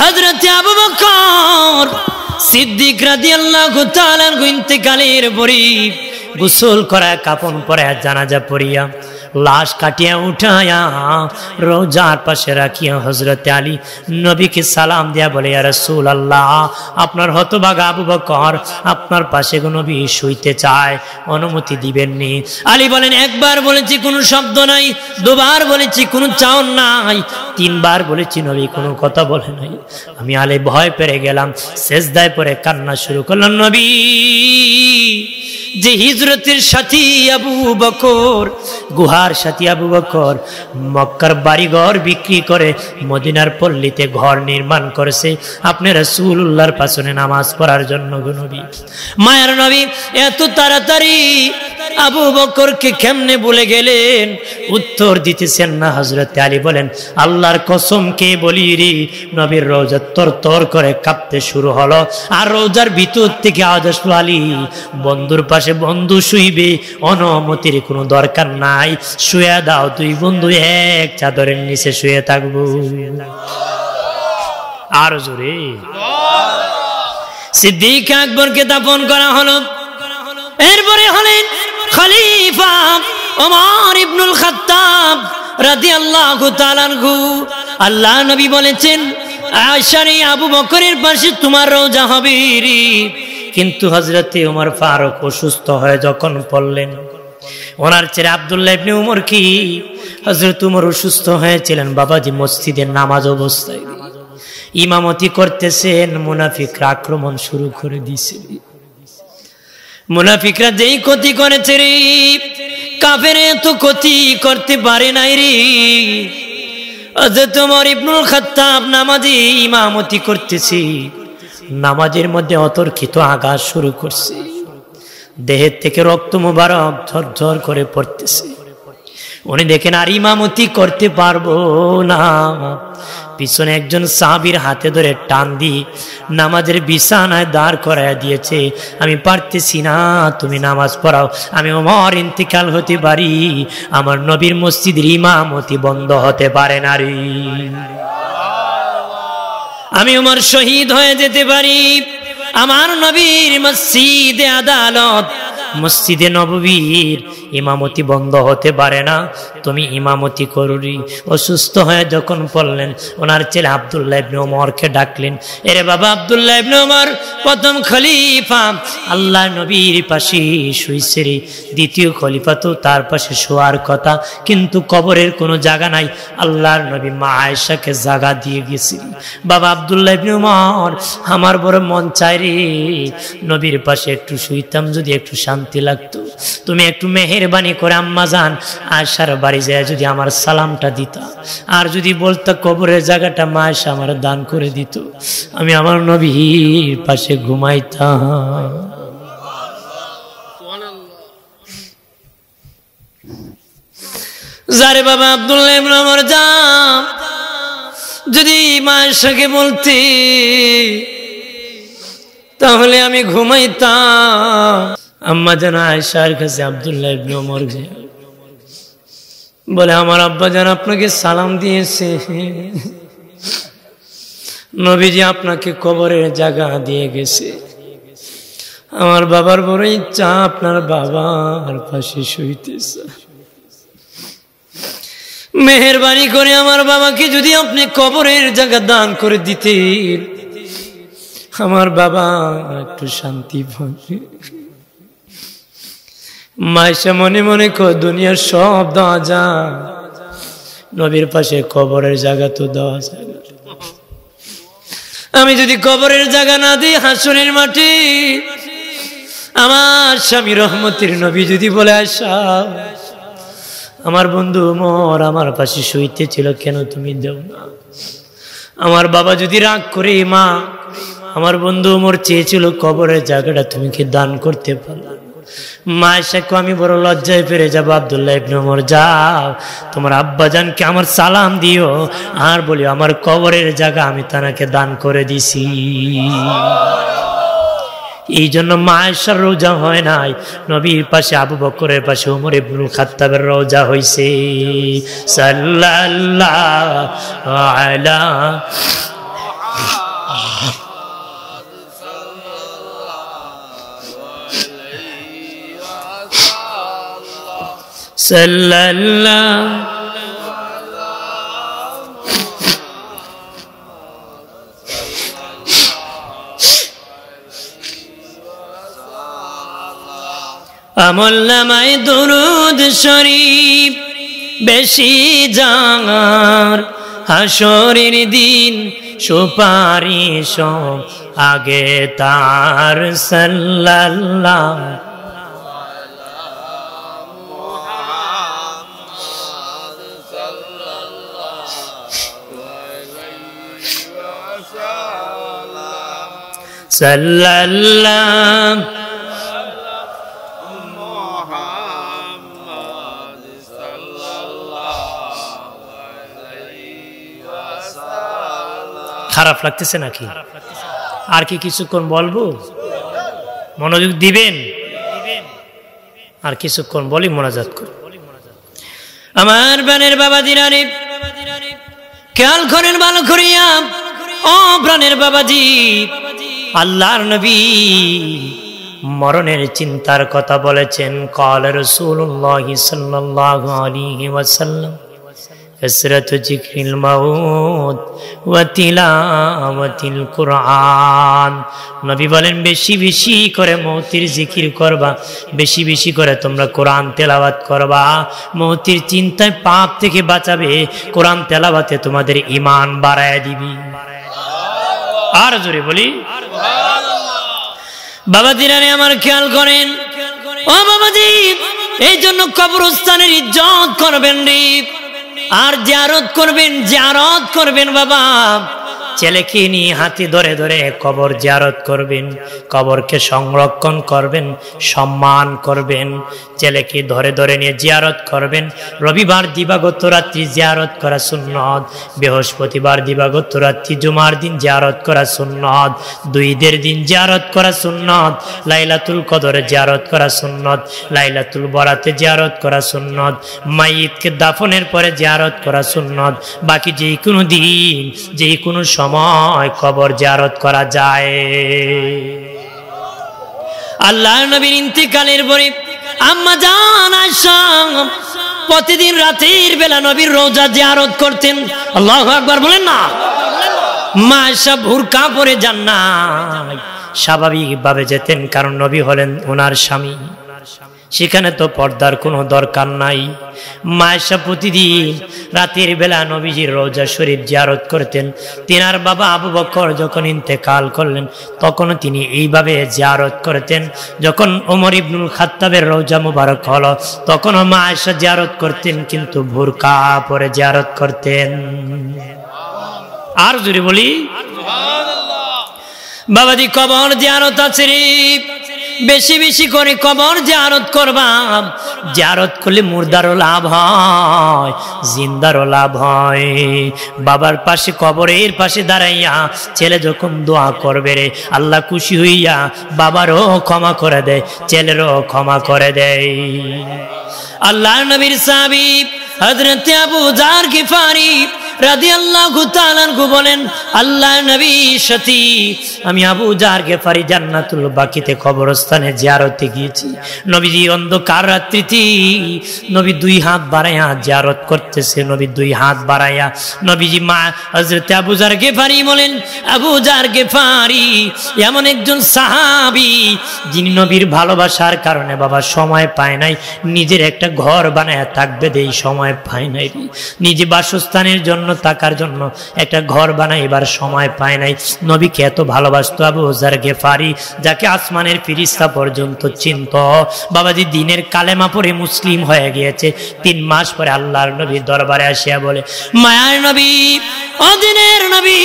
হযরত আবু বকর সিদ্দিক রাদিয়াল্লাহু তাআলা ইন্তেকালের পরে গোসল করা, কাফন পরে, জানাজা পড়িয়া লাশ কাটিয়া উঠায়া রওজার পাশে রাখিয়া হযরত আলী নবীকে সালাম দিয়া বলে, ইয়া রাসূলুল্লাহ, আপনার হতভাগা আবু বকর আপনার পাশে নবী শুইতে চায়, অনুমতি দিবেন নি? আলী বলেন, একবার বলেছি কোনো শব্দ নাই, দুবার বলেছি কোনো চাওন নাই, তিনবার বলেছি নবী কোনো কথা বলে নাই। আমি আলী ভয় পেয়ে গেলাম, সেজদায় পড়ে কান্না শুরু করলাম, নবী যে হিজরতের সাথী আবু বকর, গুহার সাথী আবু বকর মক্কার বাড়িঘর বিক্রি করে মদিনার পল্লীতে ঘর নির্মাণ করেছে আপনি রাসূলুল্লাহর পাশে নামাজ পড়ার জন্য। নবী, মায়ের নবী এত তাড়াতাড়ি আবু বকরকে কেমনে ভুলে গেলেন? উত্তর দিতেছেন না। হযরত আলী বলেন, আল্লাহর কসম কে বলি রে, নবীর রওজা তরতর করে কাঁপতে শুরু হলো, আর রওজার ভিতর থেকে আওয়াজ আসলো, আলী বন্ধুর পাশে বন্ধু শুইবে, অনুমতির কোনো দরকার নাই, শুয়ে দাও, দুই বন্ধু এক চাদরের নিচে শুয়ে থাকবো। আর জোরে সিদ্দিক আকবরকে দাফন করা হলো। এরপরে হলেন খলিফা ওমর ইবনুল খাত্তাব রাদিয়াল্লাহু তাআলা আনহু। আল্লাহ নবী বলেছেন, আয়েশা রে, আবু বকরের পাশে তোমার রওজা হবে রে। কিন্তু হযরতে ওমর ফারুক অসুস্থ হয়ে যখন পড়লেন, ওনার ছেলে আব্দুল্লাহ ইবনে ওমর কি, হযরত ওমর অসুস্থ হয়েছিলেন বাবাজি, মসজিদের নামাজ অবস্থায় ইমামতি করতেছেন, মুনাফিকরা আক্রমণ শুরু করে দিয়েছে। মুনাফিকরা যেই ক্ষতি করেছে রে, কাফেরে তো ক্ষতি করতে পারে নাই রে। হযরত ওমর ইবনুল খাত্তাব নামাজে ইমামতি করতেছে, নামাজের মধ্যে অতর্কিত আঘাত শুরু করছে, দেহের থেকে রক্ত মুবারক ঝরঝর করে পড়তেছে। উনি দেখেন আর ইমামতি করতে পারবো না, পিছনে একজন সাহাবীর হাতে ধরে টান দিয়ে নামাজের বিছানায় দাঁড় করায় দিয়েছে। আমি পারতেছি না, তুমি নামাজ পড়াও, আমি ওমর ইন্তিকাল হতে পারি, আমার নবীর মসজিদের ইমামতি বন্ধ হতে পারে না রে, আমি ওমর শহীদ হয়ে যেতে পারি, আমার নবীর মসজিদে আদালত মসজিদে নববীর ইমামতি বন্ধ হতে পারে না, তুমি ইমামতি করুরি। অসুস্থ হয়ে যখন পড়লেন, ওনার ছেলে আব্দুল্লাহ ইবনে ওমরকে ডাকলেন, এরে বাবা আব্দুল্লাহ ইবনে ওমর, প্রথম খলিফা আল্লাহ নবীর পাশে শুইছে রে, দ্বিতীয় খলিফা তো তার পাশে শোয়ার কথা, কিন্তু কবরের কোনো জায়গা নাই। আল্লাহর নবী মা আয়েশাকে জায়গা দিয়ে গেছিল। বাবা আব্দুল্লাহ ইবনে ওমর, আমার বড় মন চায় রে, নবীর পাশে একটু শুইতাম, যদি একটু শান্তি লাগতো, তুমি একটু মেহেরবানি করে আম্মা জান আয়েশার বাড়ি যায় যদি আমার সালামটা দিতা, আর যদি বলতো কবরের জায়গাটা মা আয়েশা আমার দান করে দিত, আমি আমার নবীর পাশে ঘুমাইতাম। যারে বাবা আব্দুল্লাহ ইবনে ওমর, যা, যদি মা আয়েশাকে বলতে তাহলে আমি ঘুমাইতাম। আম্মা জান আয়েশার কাছে আব্দুল্লাহ ইবনে ওমর বলে, আমার আব্বা জান আপনাকে সালাম দিয়েছে, নবীজি আপনাকে কবরের জায়গা দিয়ে গেছে, আমার বাবার বড় ইচ্ছা আপনার বাবার পাশে শুইতেছে, মেহেরবানি করে আমার বাবাকে যদি আপনি কবরের জায়গা দান করে দিতেন, আমার বাবা একটু শান্তি পাবে। মায়েশা মনে মনে দুনিয়ার সব দেওয়া যায়, নবীর পাশে কবরের জায়গা তো দেওয়া যায় না। আমি যদি কবরের জায়গা না দিই, হাসরের মাটি আমার স্বামী রহমতের নবী যদি বলে, আয়েশা আমার বন্ধু ওমর আমার পাশে শুইতে ছিল, কেন তুমি দেও না? আমার বাবা যদি রাগ করে, মা আমার বন্ধু ওমর চেয়েছিল কবরের জায়গাটা, তুমি কি দান করতে পারো? মা আয়েশাকে আমি বড় লজ্জায় পেরে যাবো, আব্দুল্লাহ ইবনে ওমর যাও, তোমার আব্বাজানকে আমার সালাম দিও, আর বলিও আমার কবরের জায়গা আমি তাকে দান করে দিছি। এই জন্য মা আয়েশার রওজা হয় নাই, নবীর পাশে আবু বকরের পাশে ওমর ইবনুল খাত্তাবের রওজা হইছে। সাল্লাল্লাহু আলা সাল্লাল্লাহু আমল নামায় দুরূদ শরীফ বেশি জাগার হাসরের দিন সুপারিশ আগে তার সাল্লাল্লাহু সাল্লাল্লাহু খারাপ লাগতেছে নাকি? আর কি কিছুক্ষণ বলবো? মনোযোগ দিবেন? আর কিছুক্ষণ বলি, মোনাজাত করি। আমার প্রাণের বাবা দিনারে খেয়াল করেন ভালো করিয়া, ও প্রাণের বাবাজি, আল্লাহর নবী মরণের চিন্তার কথা বলেছেন। قال رسول الله صلى الله عليه وسلم كثرة ذكر الموت وتلاوة القرآن। নবী বলেন বেশি বেশি করে মৌতের জিকির করবা, বেশি বেশি করে তোমরা কোরআন তেলাওয়াত করবা। মৌতের চিন্তায় পাপ থেকে বাঁচাবে, কোরআন তেলাওয়াতে তোমাদের ঈমান বাড়ায় দিবি। আর জোরে বলি বাবা দিনারে আমার খেয়াল করেন, ও বাবাজি, এই জন্য কবরস্থানের ইজ্জত করবেন রে, আর জিয়ারত করবেন বাবা। ছেলেকে নিয়ে হাতে ধরে ধরে কবর জিয়ারত করবেন, কবরকে সংরক্ষণ করবেন, সম্মান করবেন। ছেলেকে ধরে ধরে নিয়ে জিয়ারত করবেন। রবিবার দিবাগত রাত্রি জিয়ারত করা সুন্নত, বৃহস্পতিবার দিবাগত রাত্রি জুমার দিন জিয়ারত করা সুন্নত, 2 ঈদের দিন জিয়ারত করা সুন্নত, লাইলাতুল কদরে জিয়ারত করা সুন্নত, লাইলাতুল বরাতে জিয়ারত করা সুন্নত, মাইয়িতকে দাফনের পরে জিয়ারত করা সুন্নত। বাকি যে কোনো দিন যে কোনো সময় কবর জিয়ারত করা যায়। আল্লাহর নবীর ইন্তিকালের পরে আম্মা জান আয়েশা প্রতিদিন রাতের বেলা নবীর রওজা জিয়ারত করতেন। আল্লাহু আকবার বলেন না। মা আয়েশা বুরকা পরে যান না, স্বাভাবিকভাবে যেতেন, কারণ নবী হলেন ওনার স্বামী, সেখানে তো পর্দার কোনো দরকার নাই। মা আয়েশা প্রতিদিন রাতের বেলা নবীজির রওজা শরীফ জিয়ারত করতেন। তিনার বাবা আবু বকর যখন ইন্তেকাল করলেন তখনও তিনি এইভাবে জিয়ারত করতেন। যখন ওমর ইবনুল খাত্তাবের রওজা মুবারক হলো তখনও মা আয়েশা জিয়ারত করতেন, কিন্তু বুরকা পরে জিয়ারত করতেন। আর জোরে বলি বাবাজি, কবর জিয়ারত আছে রে, বেশি বেশি করে কবর জিয়ারত করবা। জিয়ারত করলে মুর্দারও লাভ হয়, জিন্দারও লাভ হয়। বাবার পাশে কবরের পাশে দাঁড়াইয়া ছেলে যখন দোয়া করবে রে, আল্লাহ খুশি হইয়া বাবারও ক্ষমা করে দেয়, ছেলেরও ক্ষমা করে দেয়। আল্লাহর নবীর সাহাবী হযরত আবু যার গিফারি রাদিয়াল্লাহু তাআলা আনহু বলেন, আল্লাহর নবীর সাথে আমি আবু যার গিফারি জান্নাতুল বাকিতে কবরস্থানে জিয়ারতে গিয়েছি। নবীজি অন্ধকার রাত্রিতে নবী 2 হাত বাড়াইয়া জিয়ারত করতেছে, নবী 2 হাত বাড়াইয়া। নবীজি মা হযরত আবু যার গিফারি বলেন, আবু যার গিফারি এমন একজন সাহাবী যিনি নবীর ভালোবাসার কারণে বাবা সময় পায় নাই, নিজের একটা ঘর বানায় থাকবে দেই সময় পায় নাই, নিজে বাসস্থানের জন্য থাকার জন্য একটা ঘর বানাইবার সময় পায় নাই। নবীকে এত ভালোবাসতো আবু যার গিফারি, যাকে আসমানের ফেরেশতা পর্যন্ত চিনত। বাবাজি দিনের কালেমা পড়ে মুসলিম হয়ে গিয়েছে। 3 মাস পরে আল্লাহর নবীর দরবারে আসিয়া বলে, মায়ার নবী, ও দিনের নবী,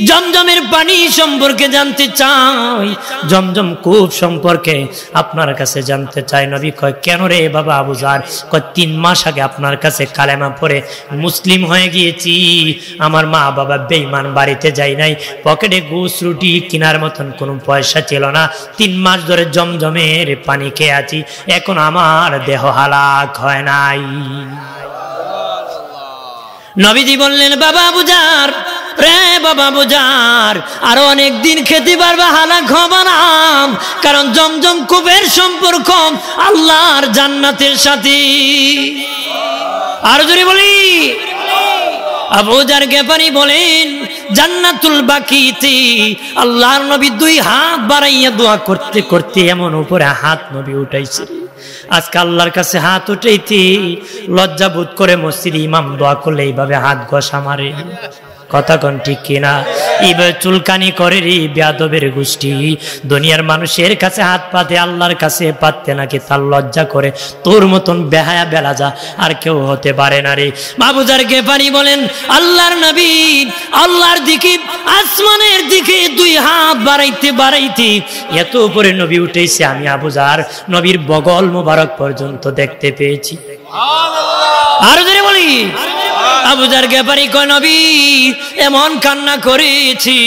জমজমের পানি সম্পর্কে জানতে চাই, জমজম কূপ সম্পর্কে আপনার কাছে জানতে চাই। নবী কয়, কেন রে বাবা আবু যার? কয়, 3 মাস আগে আপনার কাছে কালেমা পড়ে মুসলিম হয়ে গিয়েছি। আমার মা বাবা বেঈমান, বাড়িতে যাই নাই, পকেটে গোস রুটি কেনার মতন কোনো পয়সা ছিল না। 3 মাস ধরে জমজমের পানি খেয়ে আছি, এখন আমার দেহ হালাক হয় নাই। নবীজি বললেন, বাবা আবু যার, রে বাবা বুঝার আরো অনেক দিন খেতে পারবে, হালাক হবে না, কারণ জমজম কূপের সম্পর্ক আল্লাহর জান্নাতের সাথে। আর যদি বলি আবু যার গেফারি বলেন জান্নাতুল বাকিতে আল্লাহর নবী দুই হাত বাড়াইয়া দোয়া করতে করতে এমন উপরে হাত নবী উঠাইছে, আজকে আল্লাহর কাছে হাত উঠাইতে লজ্জা বোধ করে মসজিদে ইমাম দোয়া করলে এইভাবে হাত ঘষা মারে। কথা কোন ঠিক কিনা? এইভাবে চুলকানি করে রে বেয়াদবের গোষ্ঠী। দুনিয়ার মানুষের কাছে হাত পাতে, আল্লাহর কাছে পাততে নাকি তার লজ্জা করে। তোর মতন বেহায়া বেলাজা আর কেউ হতে পারে না রে। আবুজার গেফারি বলেন আল্লাহর নবী আল্লাহর দিকে আসমানের দিকে দুই হাত বাড়াইতে বাড়াইতে এত উপরে নবী উঠেছে, আমি আবুজার নবীর বগল মোবারক পর্যন্ত দেখতে পেয়েছি। আরো জোরে বলি আবুজার গেফারি কয় নবী এমন কান্না করেছি,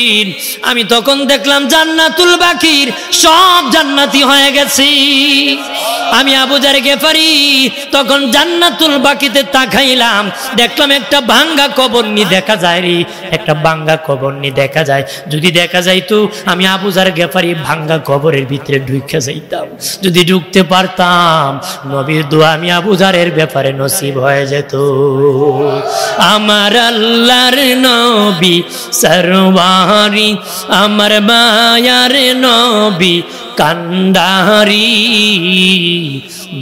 আমি তখন দেখলাম জান্নাতুল বাকির সব জান্নাতি হয়ে গেছে। আমি আবুজার গেফারি তখন জান্নাতুল বাকিতে তাকাইলাম, দেখলাম একটা ভাঙ্গা কবর নি দেখা যায় রে, একটা ভাঙ্গা কবর নি দেখা যায়। যদি দেখা যাইতো আমি আবুজার গেফারি ভাঙ্গা কবরের ভিতরে ঢুকে যাইতাম। যদি ঢুকতে পারতাম নবীর দোয়া আমি আবুজারের ব্যাপারে নসিব হয়ে যেত। আমার আল্লাহর নবী সরওয়ারি, আমার মায়ার নবী কান্ডারি,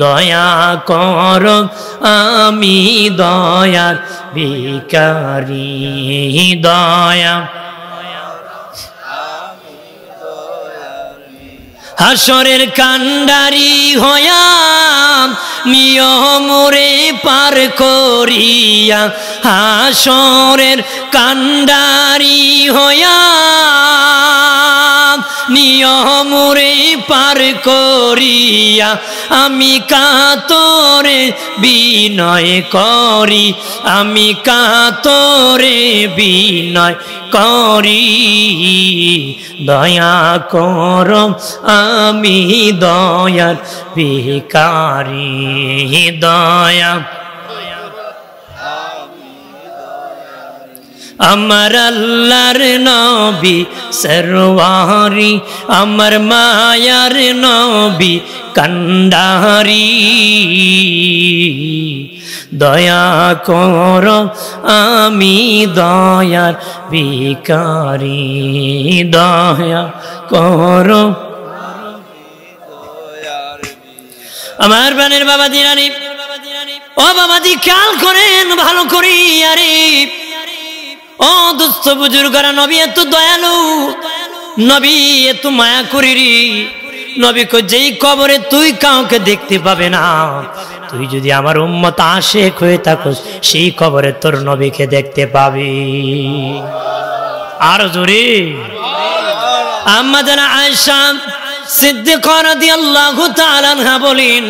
দয়া কর আমি দয়ার ভিখারি, দয়া হাসরের কান্ডারি হয়া নিয়মরে পার করিয়া, হাসরের কান্ডারি হয়া নিয়মরে পার করিয়া, আমি কাতরে বিনয় করি, আমি কাতরে বিনয় করি, দয়া কর আমি দয়ার ভিখারি, দয়া আমার আল্লাহর নবী সরওয়ারি, আমার মায়ার নবী কান্ডারি, দয়া কর আমি দয়ার ভিখারি, দয়া কর। আমার প্রাণের বাবা দিরানি, ও বাবাজি খেয়াল করেন ভালো করি। আরে ও দুস্থ বুজুর্গরা, নবী এত দয়ালু, নবী এত মায়া করি। নবী কো যেই কবরে তুই কাউকে দেখতে পাবে না, তুই যদি আমার উম্মত আশিক হয়ে থাকস সেই কবরে তোর নবীকে দেখতে পাবি। আর জোরে আম্মা জানা আয়েশা সিদ্দিকা রাদিয়াল্লাহু তাআলা আনহা বলেন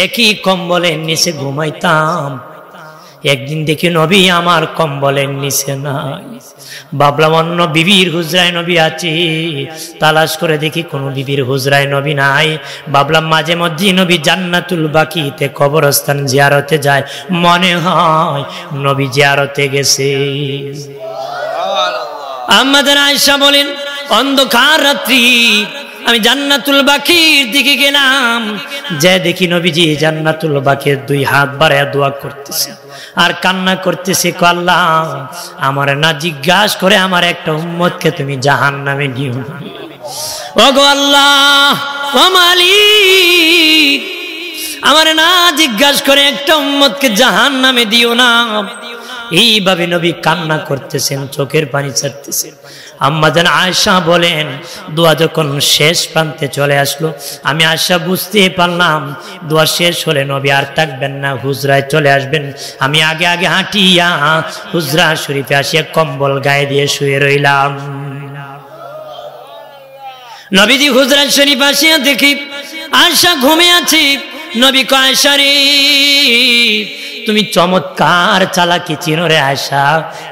একই কম্বলের নিচে ঘুমাইতাম, একদিন দেখি নবী আমার কম্বলের নিচে নাই। ভাবলাম অন্য বিবির হুজরায় নবী আছে, তালাশ করে দেখি কোনো বিবির হুজরায় নবী নাই। ভাবলাম মাঝে মধ্যে নবী জান্নাতুল বাকিতে কবরস্থান জিয়ারতে যায়, মনে হয় নবী জিয়ারতে গেছে। আমাদের আয়েশা বলেন অন্ধকার রাত্রি আমি জান্নাতুল বাকির দিকে গেলাম, যে দেখি নবীজি জান্নাতুল বাকির দুই হাত বাড়ায় দোয়া করতেছে আর কান্না করতেছে, আল্লাহ আমার না জিজ্ঞাসা করে আমার একটা উম্মতকে তুমি জাহান্নামে দিও না। ওগো আল্লাহ ও মালিক, আমার না জিজ্ঞাসা করে একটা উম্মতকে জাহান্নামে দিও না। এইভাবে নবী কান্না করতেছেন, চোখের পানি ছাড়তেছেন। আম্মা জান আয়েশা বলেন দোয়া যখন শেষ প্রান্তে চলে আসলো, আমি আয়েশা বুঝতে পারলাম দোয়া শেষ হলে নবী আর থাকবেন না, হুজরায় চলে আসবেন। আমি আগে আগে হাঁটিয়া হুজরা শরীফে আসিয়া কম্বল গায়ে দিয়ে শুয়ে রইলাম। নবীজি হুজরা শরীফ আসিয়া দেখি আয়েশা ঘুমিয়ে আছে। নবী কয় আয়েশা রে, তুমি চমৎকার চালাকি চিনো রে আয়েশা,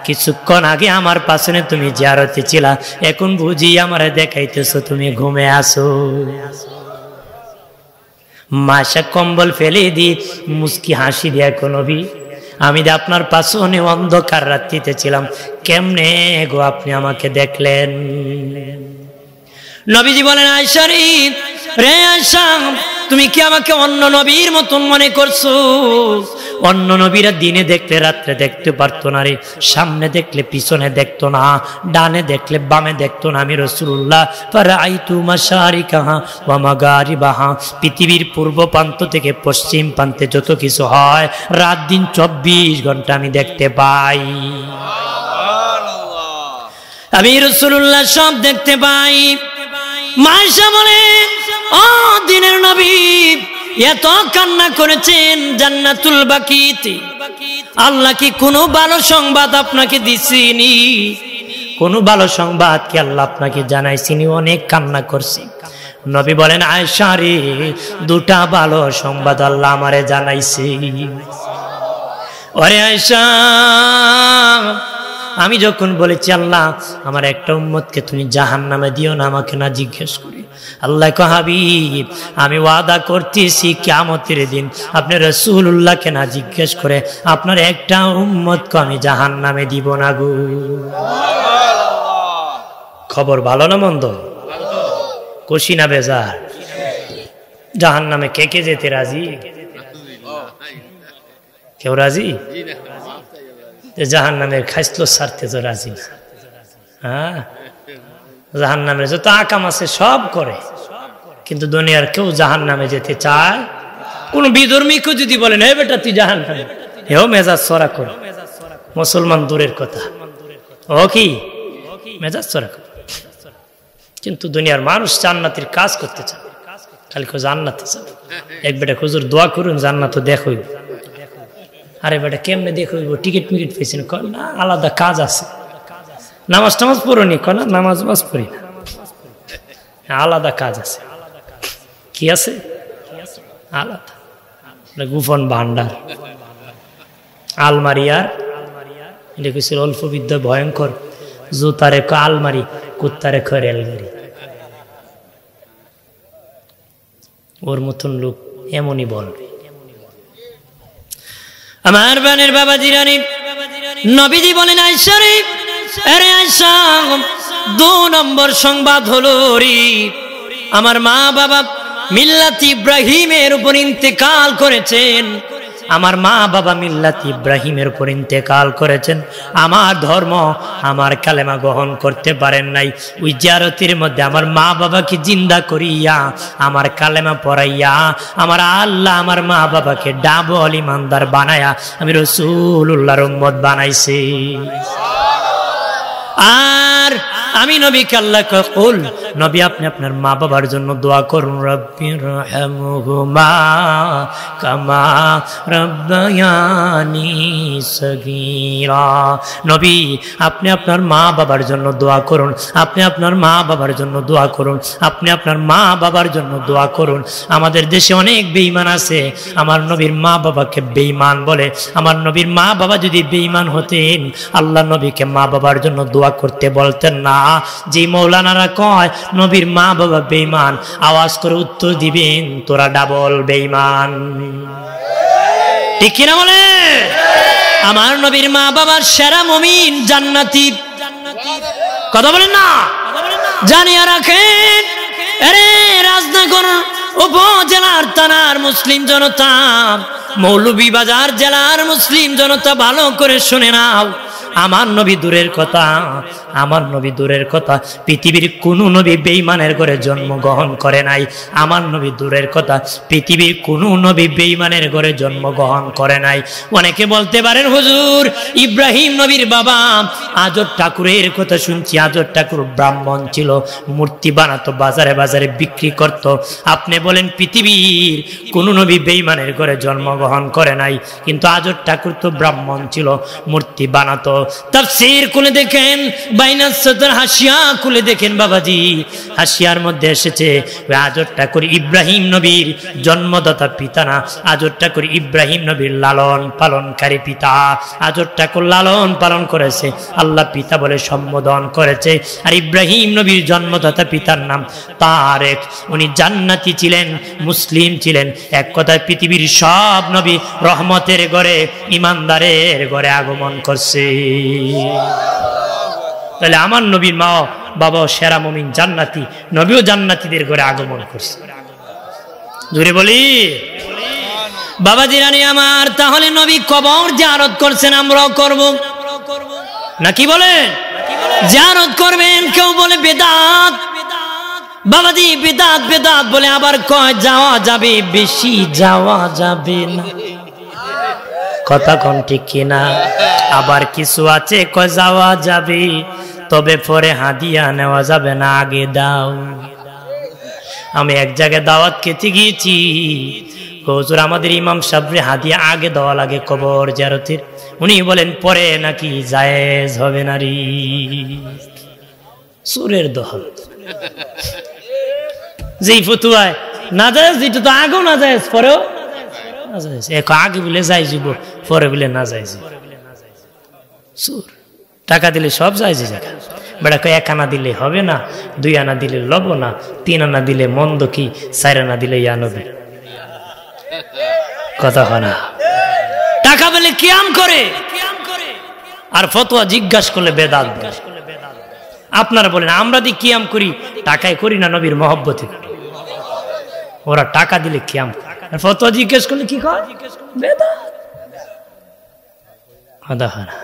কিছুক্ষণ আগে আমার পাশে তুমি জিয়ারতে ছিলা, এখন বুঝি আমারে দেখাইতেছো তুমি ঘুমে আসো। মাশা কম্বল ফেলে দি মুস্কি হাসি দিয়া নবী আমি যে আপনার পাশনে অন্ধকার রাত্রিতে ছিলাম, কেমনে গো আপনি আমাকে দেখলেন? নবীজি বলেন, আয়েশা রে আয়েশা, তুমি কি আমাকে অন্য নবীর মতন মনে করছো? অন্য নবীরা দিনে দেখলে রাত্রে দেখতে পারতো না রে, সামনে দেখলে পিছনে দেখতো না, ডানে দেখলে বামে দেখতো না। আমি রাসূলুল্লাহ ফারাআইতু মাশারিকাহা ওয়া মাগারিবাহা, পৃথিবীর পূর্ব প্রান্ত থেকে পশ্চিম প্রান্তে যত কিছু হয় রাত দিন 24 ঘন্টা আমি দেখতে পাই। আমি রাসূলুল্লাহ সব দেখতে পাই। মা আয়েশা বলে, ও দিনের নবী, এত কান্না করেছেন জান্নাতুল বাকিতে, আল্লাহ কি কোনো ভালো সংবাদ আপনাকে দিছিনি? কোনো ভালো সংবাদ কি আল্লাহ আপনাকে জানাইছিনি? অনেক কান্না করছি। নবী বলেন, আয়েশা রে, দুটা ভালো সংবাদ আল্লাহ আমারে জানাইছে। ওরে আয়েশা, আমি যখন বলেছি আল্লাহ আমার একটা উম্মতকে তুমি জাহান্নামে দিও না, আমাকে না জিজ্ঞেস করি, আল্লাহ কয়, হাবিব আমি ওয়াদা করতেছি কিয়ামতের দিন আপনি রাসূলুল্লাহকে না জিজ্ঞেস করে আপনার একটা উম্মতকে আমি জাহান্নামে দিব না গো। খবর ভালো না মন্দ? খুশি না বেজার? জাহান্নামে কে কে যেতে রাজি? কেউ রাজি? জাহান্নামের খাইসলো ছাড়তে তো রাজি না। হ্যাঁ, জাহান্নামের যত আকাম আছে সব করে, কিন্তু দুনিয়ার কেউ জাহান্নামে যেতে চায়? কোন বিধর্মীকে যদি বলেন, হে বেটা তুই জাহান্নামে, হেও মেজাজ চড়া করে। মুসলমান দূরের কথা, ও কি মেজাজ চড়া করে। কিন্তু দুনিয়ার মানুষ জান্নাতের কাজ করতে চায়, খালি জান্নাতে চায়। এক বেটা হুজুর দোয়া করুন জান্নাত দেখই। আরে বেটা কেমনে দেখইব? টিকিট মিকিট পেয়েছেন? না, আলাদা কাজ আছে। নামাজ টামাজ পড়নি? না, নামাজ মাজ পড়ি না, আলাদা কাজ আছে। কি আছে? আলাদা গোপন ভান্ডার, আলমারি। আর এটা কিছু অল্প বিদ্যা ভয়ঙ্কর। জুতারে আলমারি, কুত্তারে রেলগাড়ি। ওর মতন লোক এমনই বলবে। আমার বানের বাবা জিরানি, নবীজি বলেন, আয়েশা রে, আরে আয়েশা, 2 নম্বর সংবাদ হলো রে, আমার মা বাবা মিল্লাত ইব্রাহিমের উপর ইন্তেকাল করেছেন। আমার মা বাবা মিল্লাত ইব্রাহিমের উপর ইন্তেকাল করেছেন। আমার ধর্ম, আমার কালেমা গ্রহণ করতে পারেন নাই। ওই জিয়ারতের মধ্যে আমার মা বাবাকে জিন্দা করিয়া, আমার কালেমা পড়াইয়া, আমার আল্লাহ আমার মা বাবাকে ডাবল ইমানদার বানায়া আমি রাসূলুল্লাহর উম্মত বানাইছি। আর আমি নবীকে আল্লাহ কল, নবী আপনি আপনার মা বাবার জন্য দোয়া করুন, রব্বিরহামহুমা কামা রাব্বায়ানি সগীরা। নবী আপনি আপনার মা বাবার জন্য দোয়া করুন, আপনি আপনার মা বাবার জন্য দোয়া করুন, আপনি আপনার মা বাবার জন্য দোয়া করুন। আমাদের দেশে অনেক বেঈমান আছে, আমার নবীর মা বাবাকে বেঈমান বলে। আমার নবীর মা বাবা যদি বেঈমান হতেন, আল্লাহ নবীকে মা বাবার জন্য দোয়া করতে বলতেন না। যে মৌলানারা কয় নবীর মা বাবা বেঈমান, আওয়াজ করে উত্তর দিবেন, তোরা ডাবল বেঈমান। ঠিক কিনা বলে? আমার নবীর মা বাবার সেরা মুমিন জান্নাতি। কথা বলেন না? জানিয়া রাখেন, আরে রাজনগর উপজেলার থানার মুসলিম জনতা, মৌলভীবাজার জেলার মুসলিম জনতা ভালো করে শুনে নাও। আমার নবী দূরের কথা, আমার নবী দূরের কথা, পৃথিবীর কোন নবী বেঈমানের ঘরে জন্মগ্রহণ করে নাই। আমার নবী দূরের কথা, পৃথিবীর কোন নবী বেঈমানের ঘরে জন্মগ্রহণ করে নাই। অনেকে বলতে পারেন, হুজুর ইব্রাহিম নবীর বাবা আজর ঠাকুরের কথা শুনছি, আজর ঠাকুর ব্রাহ্মণ ছিল, মূর্তি বানাতো, বাজারে বাজারে বিক্রি করত। আপনি বলেন পৃথিবীর কোন নবী বেঈমানের ঘরে জন্মগ্রহণ করে নাই, কিন্তু আজর ঠাকুর তো ব্রাহ্মণ ছিল, মূর্তি বানাতো। তাফসীর খুলে দেখেন, বাইনাস সাতর হাসিয়া খুলে দেখেন বাবাজি, হাসিয়ার মধ্যে এসেছে আজরটা করে ইব্রাহিম নবীর জন্মদাতা পিতা না, আজরটা করে ইব্রাহিম নবীর লালন পালনকারী পিতা, আজরটা করে লালন পালন করেছে আল্লাহ পিতা বলে সম্বোধন করেছে। আর ইব্রাহিম নবীর জন্মদাতা পিতার নাম তারেক, উনি জান্নাতি ছিলেন, মুসলিম ছিলেন। এক কথায় পৃথিবীর সব নবী রহমতের ঘরে, ইমানদারের ঘরে আগমন করছে। তাহলে আমার নবীর মা বাবা সেরা মুমিন জান্নাতি, নবীও জান্নাতীদের ঘরে আগমন করছে। জোরে বলি বাবা জিরানি আমার। তাহলে নবী কবর জিয়ারত করছেন, আমরাও করব নাকি বলেন? জিয়ারত করবেন। কেউ বলে বেদাত, বাবাজি বেদাত বেদাত বলে আবার কয় যাওয়া যাবে, বেশি যাওয়া যাবে না। কথা কোন ঠিক কিনা? আবার কিছু আছে কয় যাওয়া যাবে, তবে পরে হাদিয়া নেওয়া যাবে না, আগে দাও। আমি এক জায়গায় দাওয়াত খেতে গিয়েছি, হুজুর আমাদের ইমাম সাহেবরে হাদিয়া আগে দেওয়া লাগে কবর জিয়ারতের। উনি বলেন পরে নাকি জায়েজ হবে না রে। সুরের দহল যেই ফতুয়ায় না যায়, যেটা তো আগেও না যায় পরেও না যায়, আগে বলে যাই যাব, পরে বলে না যায়। সুর টাকা দিলে সব যায় যে জায়গা, বেড়া কয় 1 আনা দিলে হবে না, 2 আনা দিলে লব না, 3 আনা দিলে মন্দ কি, 4 আনা দিলে ইয়ানবি। কথা হয় না? টাকা বলে কিয়াম করে, আর ফতোয়া জিজ্ঞাসা করলে বেদাত। আপনারা বলেন আমরা দি কিয়াম করি, টাকায় করি না নবীর মহব্বতে করি। ওরা টাকা দিলে কিয়াম, আর ফতোয়া জিজ্ঞেস করলে কি কয়? বেদাত। কথা হয় না?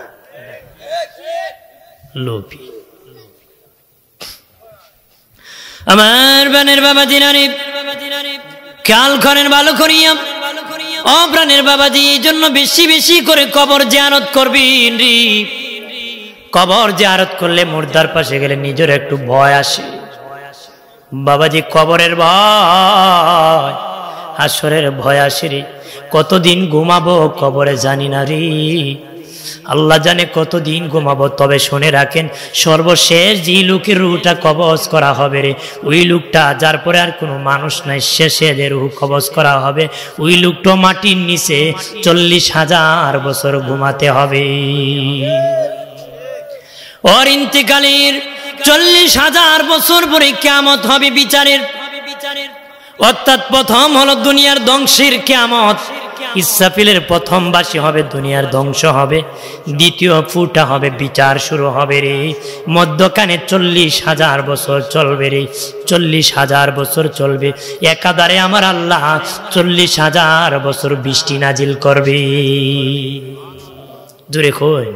লোভী আমার বানের বাবা দিনানি, খেয়াল করেন ভালো করিয়া ও প্রাণের বাবাজি। এই জন্য বেশি বেশি করে কবর জিয়ারত করবেন রে। কবর জিয়ারত করলে মুর্দার পাশে গেলে নিজের একটু ভয় আসে বাবাজি। কবরের ভয়, হাসরের ভয় আসে রে। কতদিন ঘুমাবো কবরে জানি না রে, আল্লাহ জানে কতদিন ঘুমাবো। তবে শুনে রাখেন, সর্বশেষ যে লোকের রুহটা কবজ করা হবে রে, ওই লোকটা যার পরে আর কোনো মানুষ নাই, শেষে যে রুহ কবজ করা হবে, ওই লোকটা মাটির নিচে 40,000 বছর ঘুমাতে হবে। ওর ইন্তেকালের 40,000 বছর পরে কিয়ামত হবে বিচারের। অর্থাৎ প্রথম হলো দুনিয়ার ধ্বংসের কিয়ামত। ইসরাফিলের প্রথম বাঁশি হবে, দুনিয়ার ধ্বংস হবে। দ্বিতীয় ফুটা হবে, বিচার শুরু হবে রে। মধ্যখানে 40,000 বছর চলবে রে, 40,000 বছর চলবে। একাধারে আমার আল্লাহ 40,000 বছর বৃষ্টি নাজিল করবে। জোরে কই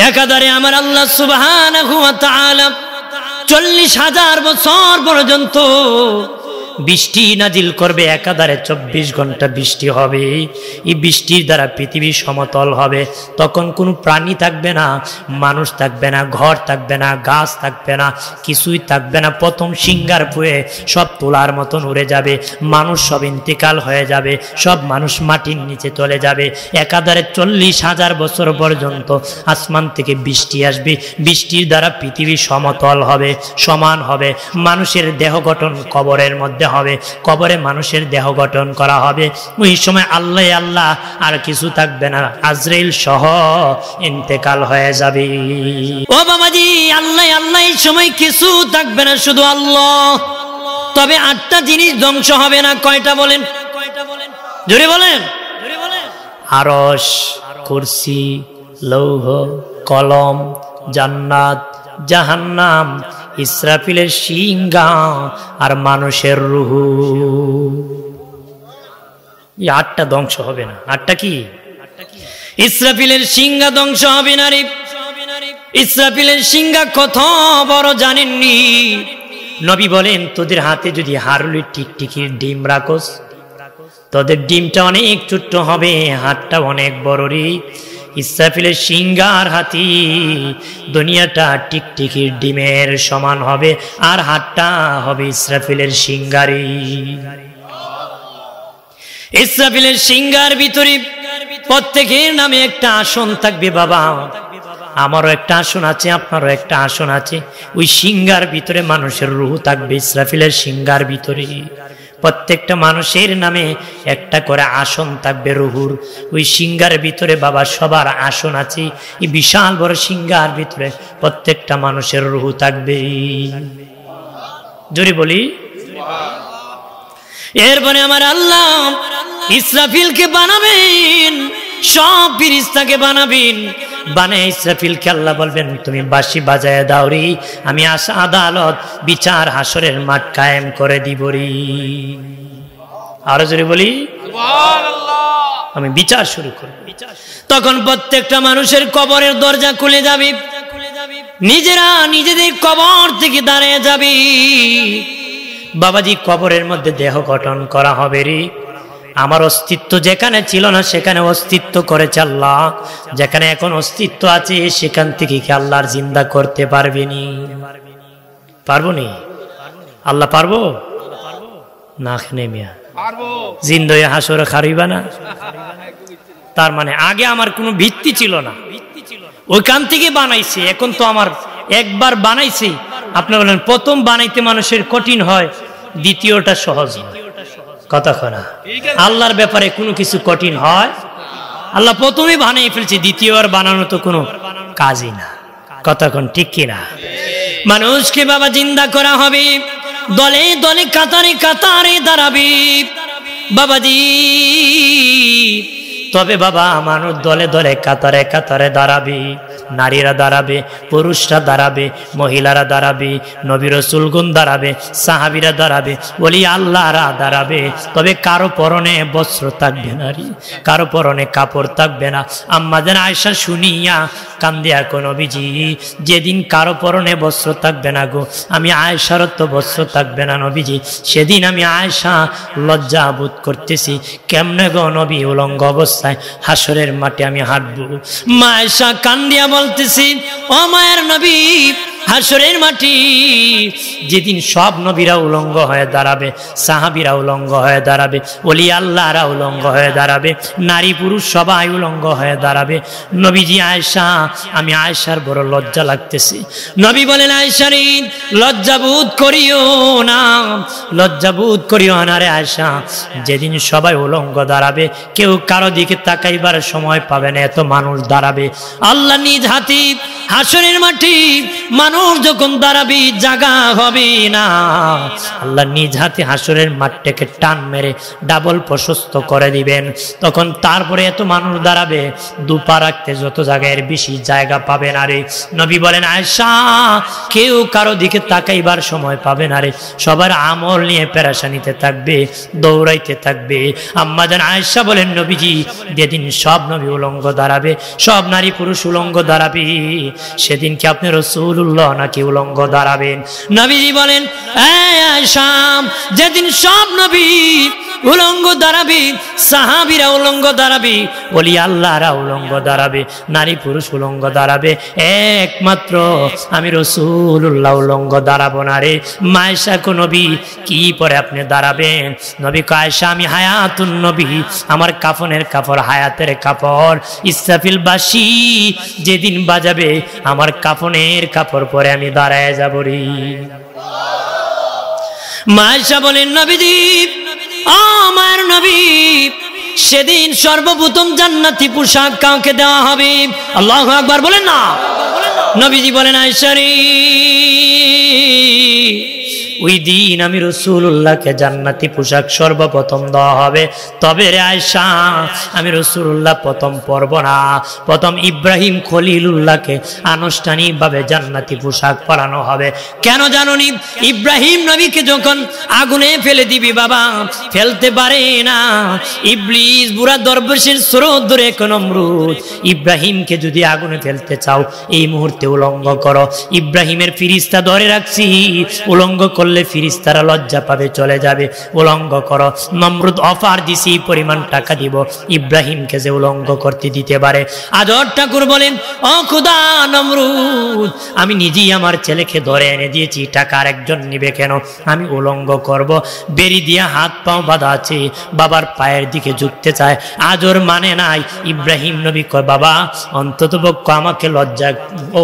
একাধারে আমার আল্লাহ সুবহানাহু ওয়া তাআলা 40,000 বছর পর্যন্ত বৃষ্টি নাজিল করবে। একাধারে 24 ঘন্টা বৃষ্টি হবে। এই বৃষ্টির দ্বারা পৃথিবী সমতল হবে। তখন কোনো প্রাণী থাকবে না, মানুষ থাকবে না, ঘর থাকবে না, গাছ থাকবে না, কিছুই থাকবে না। প্রথম সিংহার পুয়ে সব তোলার মতন উড়ে যাবে। মানুষ সব ইন্তেকাল হয়ে যাবে, সব মানুষ মাটির নিচে চলে যাবে। একাধারে 40,000 বছর পর্যন্ত আসমান থেকে বৃষ্টি আসবে। বৃষ্টির দ্বারা পৃথিবী সমতল হবে, সমান হবে। মানুষের দেহ গঠন কবরের মধ্যে হবে, কবরে মানুষের দেহ গঠন করা হবে। ওই সময় আল্লাহ আল্লাহ আর কিছু থাকবে না, আজরাইল সহ ইন্তেকাল হয়ে যাবে। ও বাবাজি, আল্লাহ আল্লাহ এই সময় কিছু থাকবে না, শুধু আল্লাহ। তবে 8টা জিনিস ধ্বংস হবে না। কয়টা বলেন? জোরে বলেন। আরশ, কুরসি, লৌহ, কলম, জান্নাত, জাহান্নাম, ইসরাফিলের সিংহা আর মানুষের রূহ। এই 8টা ধ্বংস হবে না। 8টা কি? ইসরাফিলের সিংহা ধ্বংস হবে না রে। ইসরাফিলের সিংহা কত বড় জানেননি? নবী বলেন, তোদের হাতে যদি হারুলির টিকটিকির ডিম রাখোস, তোদের ডিমটা অনেক ছোট্ট হবে, হাতটা অনেক বড় রে। ইসরাফিলের সিংহার হাতি দুনিয়াটা টিকটিকির ডিমের সমান হবে, আর হাতটা হবে ইসরাফিলের সিংহারি। ইসরাফিলের সিংহার ভিতরে প্রত্যেকের নামে একটা আসন থাকবে বাবা। আমারও একটা আসন আছে, আপনারও একটা আসন আছে। ওই সিংহার ভিতরে মানুষের রূহ থাকবে, ইসরাফিলের সিংহার ভিতরে। প্রত্যেকটা মানুষের নামে একটা করে আসন থাকবে রুহুর। ওই সিংহার ভিতরে বাবা সবার আসন আছে। এই বিশাল বড় সিংহার ভিতরে প্রত্যেকটা মানুষের রুহু থাকবে। জোরে বলি। এরপরে আমার আল্লাহ ইসরাফিলকে বানাবেন, সব ফেরেশতাকে বানাবেন। বানায় ইসরাফিলকে আল্লাহ বলবেন, তুমি বাঁশি বাজায় দাও রে, আমি আদালত বিচার হাসরের মাঠ কায়েম করে দিব রে। আরো জোরে বলি সুবহানাল্লাহ। আমি বিচার শুরু করব। তখন প্রত্যেকটা মানুষের কবরের দরজা খুলে যাবে, নিজেরা নিজেদের কবর থেকে দাঁড়িয়ে যাবে। বাবাজি, কবরের মধ্যে দেহ গঠন করা হবে রে। আমার অস্তিত্ব যেখানে ছিল না সেখানে অস্তিত্ব করেছে আল্লাহ, যেখানে এখন অস্তিত্ব আছে সেখান থেকে কি আল্লাহর জিন্দা করতে পারবেনি? পারবো নি? আল্লাহ পারবো না? খেনে মিয়া জিন্দা হাসর খারিবা না। তার মানে আগে আমার কোনো ভিত্তি ছিল না, ওইখান থেকে বানাইছে। এখন তো আমার একবার বানাইছে। আপনি বলেন প্রথম বানাইতে মানুষের কঠিন হয়, দ্বিতীয়টা সহজ হয়। কথা না, আল্লাহর ব্যাপারে কোনো কিছু কঠিন হয়? আল্লাহ প্রথমে বানিয়ে ফেলছে, দ্বিতীয়বার বানানো তো কোনো কাজই না। কতক্ষণ ঠিক কিনা? মানুষকে বাবা জিন্দা করা হবে, দলে দলে কাতারে কাতারে দাঁড়াবে বাবাজি। তবে বাবা মানুষ দলে দলে কাতারে কাতারে দাঁড়াবে। নারীরা দাঁড়াবে, পুরুষরা দাঁড়াবে, মহিলারা দাঁড়াবে, নবী রাসূলগণ দাঁড়াবে, সাহাবীরা দাঁড়াবে, ওলি আল্লাহরা দাঁড়াবে। তবে কারো পরনে বস্ত্র থাকবে না, কারো পরনে কাপড় থাকবে না। আম্মা জান আয়েশা শুনিয়া কান্দিয়া কো নবীজি, যেদিন কারো পরনে বস্ত্র থাকবে না গো, আমি আয়েশার তো বস্ত্র থাকবে না নবীজি, সেদিন আমি আয়েশা লজ্জা বোধ করতেছি। কেমনে গো নবী, উলঙ্গ অবস্থায় হাসরের মাঠে আমি হাঁটবো। মা আয়েশা কান্দিয়া বলতেছি, ও মায়ের নবী, হাসরের মাটি যেদিন সব নবীরা উলঙ্গ হয়ে দাঁড়াবে, সাহাবীরা উলঙ্গ হয়ে দাঁড়াবে, ওলি আল্লাহরা উলঙ্গ হয়ে দাঁড়াবে, নারী পুরুষ সবাই উলঙ্গ হয়ে দাঁড়াবে। নবীজি আয়েশা, আমি আয়েশার বড় লজ্জা লাগতেছে। নবী বলেন, আয়েশা রে লজ্জা বোধ করিও না, লজ্জা বোধ করিও না রে আয়েশা। যেদিন সবাই উলঙ্গ দাঁড়াবে, কেউ কারো দিকে তাকাইবার সময় পাবে না, এত মানুষ দাঁড়াবে। আল্লাহ নিজ হাতে হাসরের মাটি মানুষ যখন দাঁড়াবে, জায়গা হবে না। আল্লাহ নিজ হাতে হাসরের মাঠটাকে টান মেরে ডাবল প্রশস্ত করে দিবেন। তখন তারপরে এত মানুষ দাঁড়াবে, দুপা রাখতে যত জায়গায় বেশি জায়গা পাবে না রে। নবী বলেন, আয়েশা কেউ কারো দিকে তাকাইবার সময় পাবে না রে, সবার আমল নিয়ে পেরেশানিতে থাকবে, দৌড়াইতে থাকবে। আম্মা জান আয়েশা বলেন, নবীজি যেদিন সব নবী উলঙ্গ দাঁড়াবে, সব নারী পুরুষ উলঙ্গ দাঁড়াবে, সেদিন কি আপনি রাসূলুল্লাহ নাকি উলঙ্গ দাঁড়াবেন? নবীজি বলেন, আয়েশা যেদিন সব নবী উলঙ্গ দাঁড়াবে, সাহাবীরা উলঙ্গ দাঁড়াবে, ওলি আল্লাহরা উলঙ্গ দাঁড়াবে, নারী পুরুষ উলঙ্গ দাঁড়াবে, একমাত্র আমি রাসূলুল্লাহ উলঙ্গ দাঁড়াবো না রে। আয়েশা কো নবী কি পরে আপনি দাঁড়াবেন? নবী কয়, আয়েশা আমি হায়াতুন নবী, আমার কাফনের কাপড় হায়াতের কাপড়। ইসরাফিল বাঁশি যেদিন বাজাবে, আমার কাফনের কাপড় পরে আমি দাঁড়ায় যাব রে। আয়েশা বলেন, নবীজি আমার নবী সেদিন সর্বপ্রথম জান্নাতি পোশাক কাউকে দেওয়া হবে? আল্লাহু আকবার বলেন না। নবীজি বলেন, আয়েশা রে ওই দিন আমি রাসূলুল্লাহকে জান্নাতি পোশাক সর্বপ্রথম দেওয়া হবে। তবে রে আয়েশা, আমি রাসূলুল্লাহ প্রথম পরব না, প্রথম ইব্রাহিম খলিলুল্লাহকে আনুষ্ঠানিকভাবে জান্নাতি পোশাক পরানো হবে। কেন জানোনি? ইব্রাহিম নবীকে যখন আগুনে ফেলে দিবি বাবা, ফেলতে পারে না। ইবলিস বুড়া দরবেশের স্রোত ধরে কোন নমরুদ, ইব্রাহিমকে যদি আগুনে ফেলতে চাও এই মুহূর্তে উলঙ্গ করো। ইব্রাহিমের ফিরিস্তা ধরে রাখছি, উলঙ্গ করলে ফিরিস্তারা লজ্জা পাবে, চলে যাবে। উলঙ্গ করো। নমরুদ অফার দিছি, পরিমাণ টাকা দিব ইব্রাহিমকে যে উলঙ্গ করতে দিতে পারে। আজর ঠাকুর বলেন, ও খোদা নমরুদ, আমি নিজেই আমার ছেলেকে ধরে এনে দিয়েছি, টাকা আর একজন নিবে কেন? আমি উলঙ্গ করব। বেরি দিয়া হাত পাও বাঁধা আছে, বাবার পায়ের দিকে ঝুঁকতে চায়। আজর মানে নাই। ইব্রাহিম নবী কয়, বাবা অন্তত পক্ষ আমাকে লজ্জায়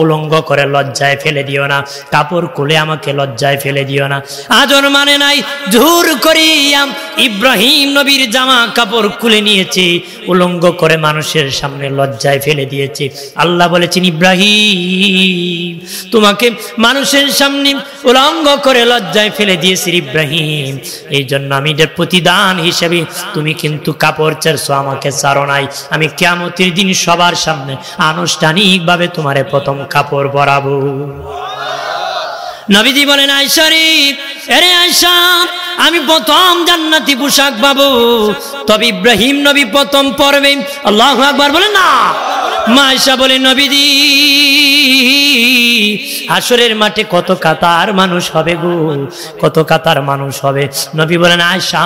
উলঙ্গ করে লজ্জায় ফেলে দিও না, কাপড় খুলে আমাকে লজ্জায় ফেলে দিও না। আজর মানে নাই। জোর করিয়া ইব্রাহিম নবীর জামা কাপড় খুলে নিয়েছে, উলঙ্গ করে মানুষের সামনে লজ্জায় ফেলে দিয়েছে। আল্লাহ বলেছেন, ইব্রাহিম তোমাকে মানুষের সামনে উলঙ্গ করে লজ্জায় ফেলে দিয়েছি ইব্রাহিম, এই জন্য আমি এর প্রতিদান হিসেবে তুমি কিন্তু কাপড় ছেড়ছো, আমাকে ছাড়ো নাই। আমি কিয়ামতের দিন সবার সামনে আনুষ্ঠানিকভাবে তোমারে প্রথম কাপড় পরাবো। নবীজি বলেন, আয়েশা রে, আরে আয়েশা, আমি প্রথম জান্নাতি পোশাক পাবো, তবে ইব্রাহিম নবী প্রথম পরবেন। আল্লাহু আকবার বলেন না। মা আয়েশা বলে, নবীজি হাসরের মাঠে কত কাতার মানুষ হবে গো, কত কাতার মানুষ হবে। নবী বলেন, আয়েশা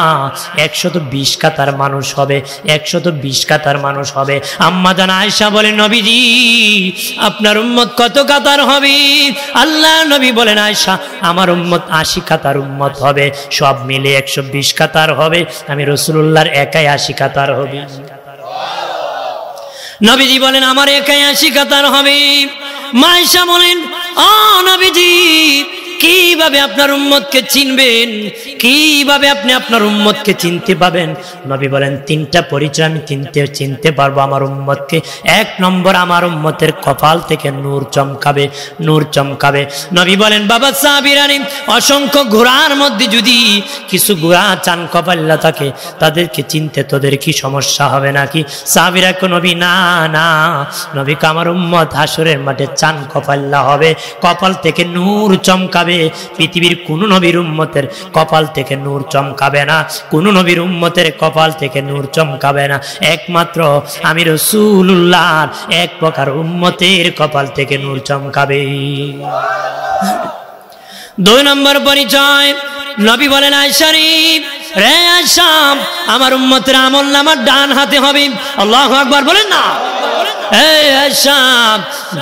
120 কাতার মানুষ হবে, 120 কাতার মানুষ হবে। আম্মা জান আয়েশা বলে, নবীজি আপনার উম্মত কত কাতার হবে? আল্লাহ নবী বলেন, আয়েশা আমার উম্মত 80 কাতার উম্মত হবে, সব মিলে 120 কাতার হবে। আমি রাসূলুল্লাহর একাই 80 কাতার হবে। নবীজি বলেন, আমার একাই 80 কাতার হবে। মা আয়েশা বলেন, ও নবীজি কিভাবে আপনার উম্মতকে চিনবেন, কিভাবে আপনি আপনার উম্মতকে চিনতে পাবেন? নবী বলেন, 3টা পরিচয় আমি চিনতে পারবো আমার উম্মতকে। 1 নম্বর, আমার উম্মতের কপাল থেকে নূর চমকাবে, নূর চমকাবে। নবী বলেন, বাবা সাহাবীরানি, অসংখ্য ঘোড়ার মধ্যে যদি কিছু ঘোড়া চান কপাল্লা থাকে, তাদেরকে চিনতে তোদের কি সমস্যা হবে নাকি? সাহাবীরা কো, নবী না না, নবী কো আমার উম্মত হাসরের মাঠে চান কপাল্লা হবে, কপাল থেকে নূর চমকাবে। পৃথিবীর কোন নবীর উম্মতের কপাল থেকে নূর চমকাবে না, কোন নবীর উম্মতের কপাল থেকে নূর চমকাবে না, একমাত্র আমি রাসূলুল্লাহর এক প্রকার উম্মতের কপাল থেকে নূর চমকাবে। 2 নম্বর পরিচয়, নবী বলেন, আয়েশা রে আয়েশা, আমার উম্মতের আমলনামা ডান হাতে হবে। আল্লাহু আকবার বলেন না। আয়েশা,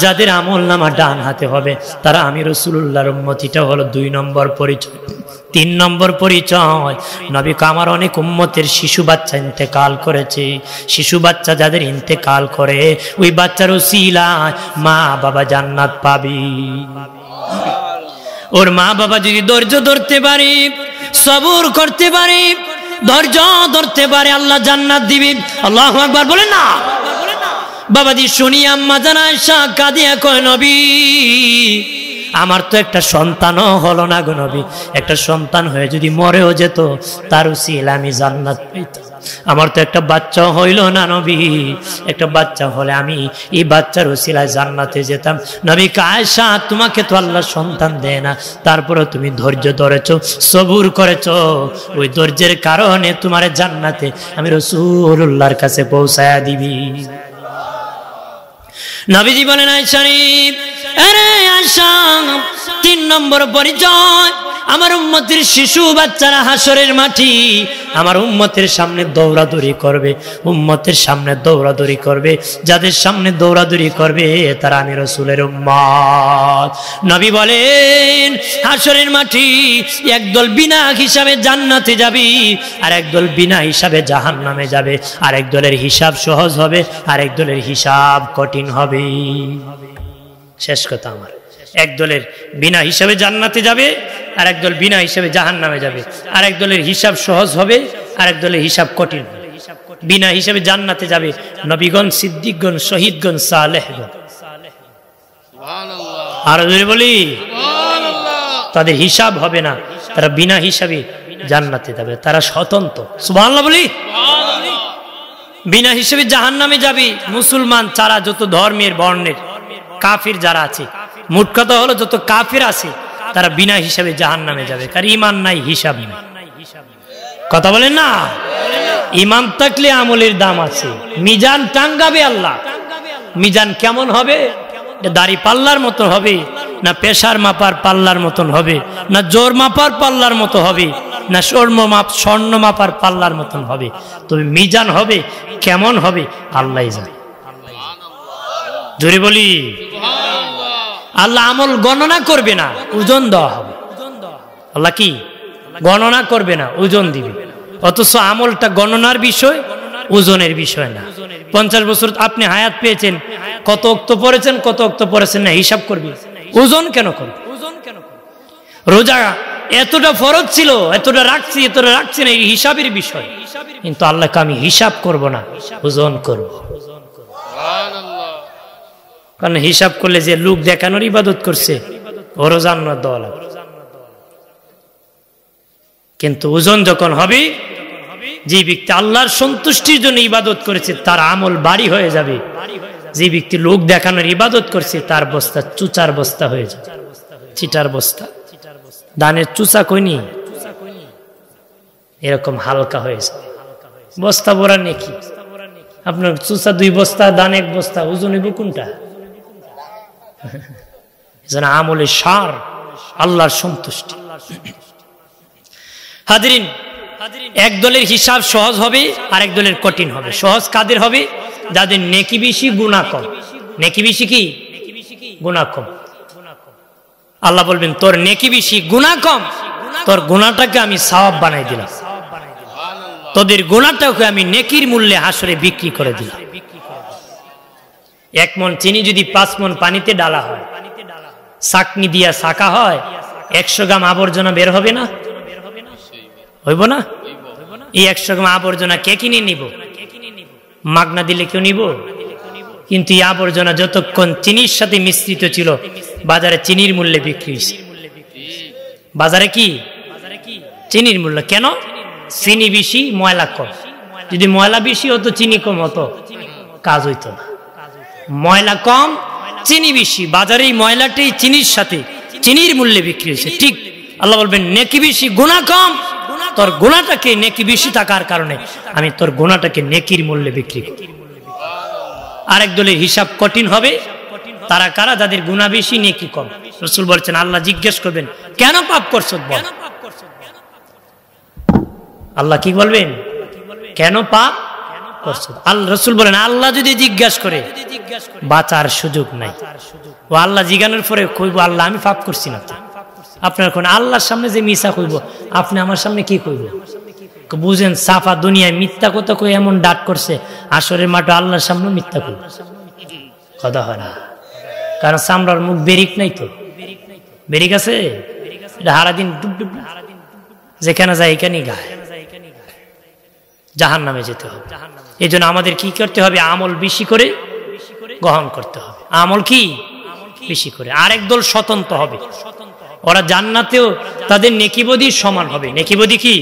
যাদের আমলনামা ডান হাতে হবে তারা আমি রাসূলুল্লাহর উম্মতিটা হলো 2 নম্বর পরিচয়। 3 নম্বর পরিচয়, নবী কো আমার অনেক উম্মতের শিশু বাচ্চা ইন্তেকাল করেছে। শিশু বাচ্চা যাদের ইন্তেকাল করে, ওই বাচ্চার ওসিলায় মা বাবা জান্নাত পাবে। ওর মা বাবা যদি ধৈর্য ধরতে পারে, সবর করতে পারে, ধৈর্য ধরতে পারে, আল্লাহ জান্নাত দিবে। আল্লাহু আকবার বলেন না। বাবাজি শুনি আম্মা জান আয়েশা কাঁদিয়া কয়, নবী আমার তো একটা সন্তানও হলো না গো নবী, একটা সন্তান হয়ে যদি মরেও যেত তার উসিলায় আমি জান্নাত পেতাম। আমার তো একটা বাচ্চা হইল না নবী, একটা বাচ্চা হলে আমি এই বাচ্চার উসিলায় জান্নাতে যেতাম। নবী আয়েশা, তোমাকে তো আল্লাহ সন্তান দেয় না, তারপরে তুমি ধৈর্য ধরেছো, সবুর করেছো, ওই ধৈর্যের কারণে তোমার জান্নাতে আমি রাসূলুল্লাহর কাছে পৌঁছায়া দিবি। নবীজি বলেন, আয়েশা আরে আয়েশা, 3 নম্বর পরিচয়, আমার উম্মতের শিশু বাচ্চারা হাসরের মাঠে আমার উম্মতের সামনে দৌড়াদৌড়ি করবে, উম্মতের সামনে দৌড়াদৌড়ি করবে। যাদের সামনে দৌড়াদৌড়ি করবে তারা আমি রাসূলের উম্মত। নবী বলেন, হাসরের মাঠে একদল বিনা হিসাবে জান্নাতে যাবে, আর একদল বিনা হিসাবে জাহান্নামে যাবে। আর এক দলের হিসাব সহজ হবে, আর এক দলের হিসাব কঠিন হবে। শেষ কথা আমার, এক দলের বিনা হিসাবে জান্নাতে যাবে, আর একদল বিনা হিসাবে জাহান্নামে যাবে। আর এক দলের হিসাব সহজ হবে, আর এক দলের হিসাব কঠিন হবে। বিনা হিসাবে জান্নাতে যাবে নবীগণ, সিদ্দিকগণ, শহীদগণ, সালেহগণ। আর যদি বলি তাদের হিসাব হবে না, তারা বিনা হিসাবে জান্নাতে যাবে, তারা স্বতন্ত্র। সুবহানাল্লাহ বলি। বিনা হিসাবে জাহান্নামে যাবে মুসলমান ছাড়া যত ধর্মের বর্ণের কাফির যারা আছে, মোট কথা হলো যত কাফির আছে তারা বিনা হিসাবে জাহান্নামে যাবে, কারণ ঈমান নাই, হিসাব নাই। কথা বলেন না। ঈমান থাকলে আমলের দাম আছে, মিজান টাঙ্গাবে আল্লাহ। মিজান কেমন হবে? দাড়ি পাল্লার মতো হবে, না পেশার মাপার পাল্লার মতন হবে, না জোর মাপার পাল্লার মতো হবে, না স্বর্ণ মাপার পাল্লার মতন হবে। তবে মিজান হবে কেমন হবে আল্লাহ জানে। জোরে বলি, আল্লাহ আমল গণনা করবে না, ওজন দেওয়া হবে। আল্লাহ কি গণনা করবে না, ওজন দিবে। অথচ আমলটা গণনার বিষয়, ওজনের বিষয় না। 50 বছর আপনি হায়াত পেয়েছেন, কত ওয়াক্ত পড়েছেন, কত ওয়াক্ত পড়েছেন না হিসাব করবি, ওজন কেন করবে? রোজা এতটা ফরজ ছিল, এতটা রাখছি না, এই হিসাবের বিষয়। কিন্তু আল্লাহকে আমি হিসাব করব না, ওজন করব। কারণ হিসাব করলে যে লোক দেখানোর ইবাদত করছে ওরও জান্নাত দেওয়া লাগবে। কিন্তু ওজন যখন হবে, যে ব্যক্তি আল্লাহর সন্তুষ্টির জন্য ইবাদত করেছে তার আমল বাড়ি হয়ে যাবে। যে ব্যক্তি লোক দেখানোর ইবাদত করছে তার বস্তা চুচার বস্তা হয়ে যাবে, চিটার বস্তা। দানের চুচা কইনি, এরকম হালকা হয়ে যাবে। বস্তা ভরা নেকি, আপনার চুচা 2 বস্তা, দান 1 বস্তা, ওজন হইব কোনটা? যেন আমলের সার আল্লাহর সন্তুষ্টি। হাজরিন, এক দলের হিসাব সহজ হবে, আরেক দলের কঠিন হবে। সহজ কাদের হবে? যাদের নেকি বেশি গুনাহ কম। নেকি বেশি কি? গুনাহ কম। আল্লাহ বলবেন তোর নেকি বেশি গুনাহ কম, তোর গুনাহটাকে আমি সওয়াব বানাই দিলাম, তোদের গুনাহটাকে আমি নেকির মূল্যে হাসরে বিক্রি করে দিলাম। 1 মণ চিনি যদি 5 মণ পানিতে ডালা হয়, ছাকনি দিয়া ছাকা হয়, 100 গ্রাম আবর্জনা বের হবে না? হইব না? এই 100 গ্রাম আবর্জনা কে কিনে নিব? মাগনা দিলে কেউ নিব? কিন্তু এই আবর্জনা যতক্ষণ চিনির সাথে মিশ্রিত ছিল, বাজারে চিনির মূল্যে বিক্রি হয়েছে। বাজারে কি চিনির মূল্য? কেন? চিনি বেশি, ময়লা কম। যদি ময়লা বেশি হতো, চিনি কম হতো, কাজ হইতো না। ময়লা কম, চিনি বেশি, বাজারে এই ময়লাটাই চিনির সাথে চিনির মূল্যে বিক্রি হয়েছে। ঠিক আল্লাহ বলবেন নেকি বেশি গুনাহ কম, তোর গুনাহটাকে নেকি বেশি থাকার কারণে আমি তোর গুনাহটাকে নেকির মূল্যে বিক্রি করি। আরেক দলের হিসাব কঠিন হবে। তারা কারা? যাদের গুনাহ বেশি নেকি কম। রাসূল বলেছেন আল্লাহ জিজ্ঞেস করবেন কেন পাপ করছো, বল। আল্লাহ কি বলবেন? কেন পাপ করছো? আল্লাহ রাসূল বলেন আল্লাহ যদি জিজ্ঞাসা করে বাঁচার সুযোগ নাই। ও আল্লাহ জিজ্ঞানোর পরে কইব আল্লাহ আমি পাপ করছি না। আপনার কোন আল্লাহর সামনে যে মিছা কইব, আপনি আমার সামনে কি কইব? বুঝেন সাফা দুনিয়ায় মিথ্যা কথা কই এমন ডাক করছে, আসরের মাঠে আল্লাহর সামনে মিথ্যা কই কথা হয় না। কারণ চামড়ার মুখ বেরিক নাই তো, বেরিক আছে, এটা হারাদিন ডুব ডুব যেখানে যায় এখানেই গায়, জাহান্নামে যেতে হবে। এই জন্য আমাদের কি করতে হবে? আমল বেশি করে গ্রহণ করতে হবে। আমল কি বেশি করে। আরেক দল স্বতন্ত্র হবে, ওরা জান্নাতেও তাদের নেকিবদি সমান হবে। নেকিবদি কি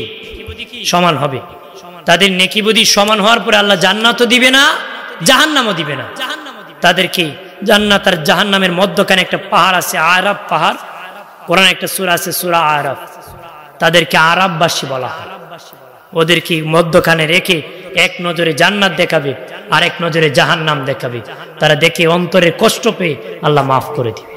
সমান হবে। তাদের নেকিবদি সমান হওয়ার পরে আল্লাহ জান্নাতও দিবে না, জাহান্নামও দিবে না। তাদেরকে জান্নাত আর জাহান্নামের মধ্যখানে একটা পাহাড় আছে, আরাব পাহাড়। কোরআন একটা সূরা আছে, সূরা আরাব। তাদেরকে আরাববাসী বলা হয়। ওদেরকে মধ্যখানে রেখে এক নজরে জান্নাত দেখাবে, আরেক নজরে জাহান্নাম দেখাবে। তারা দেখে অন্তরে কষ্ট পেয়ে আল্লাহ মাফ করে দিবে।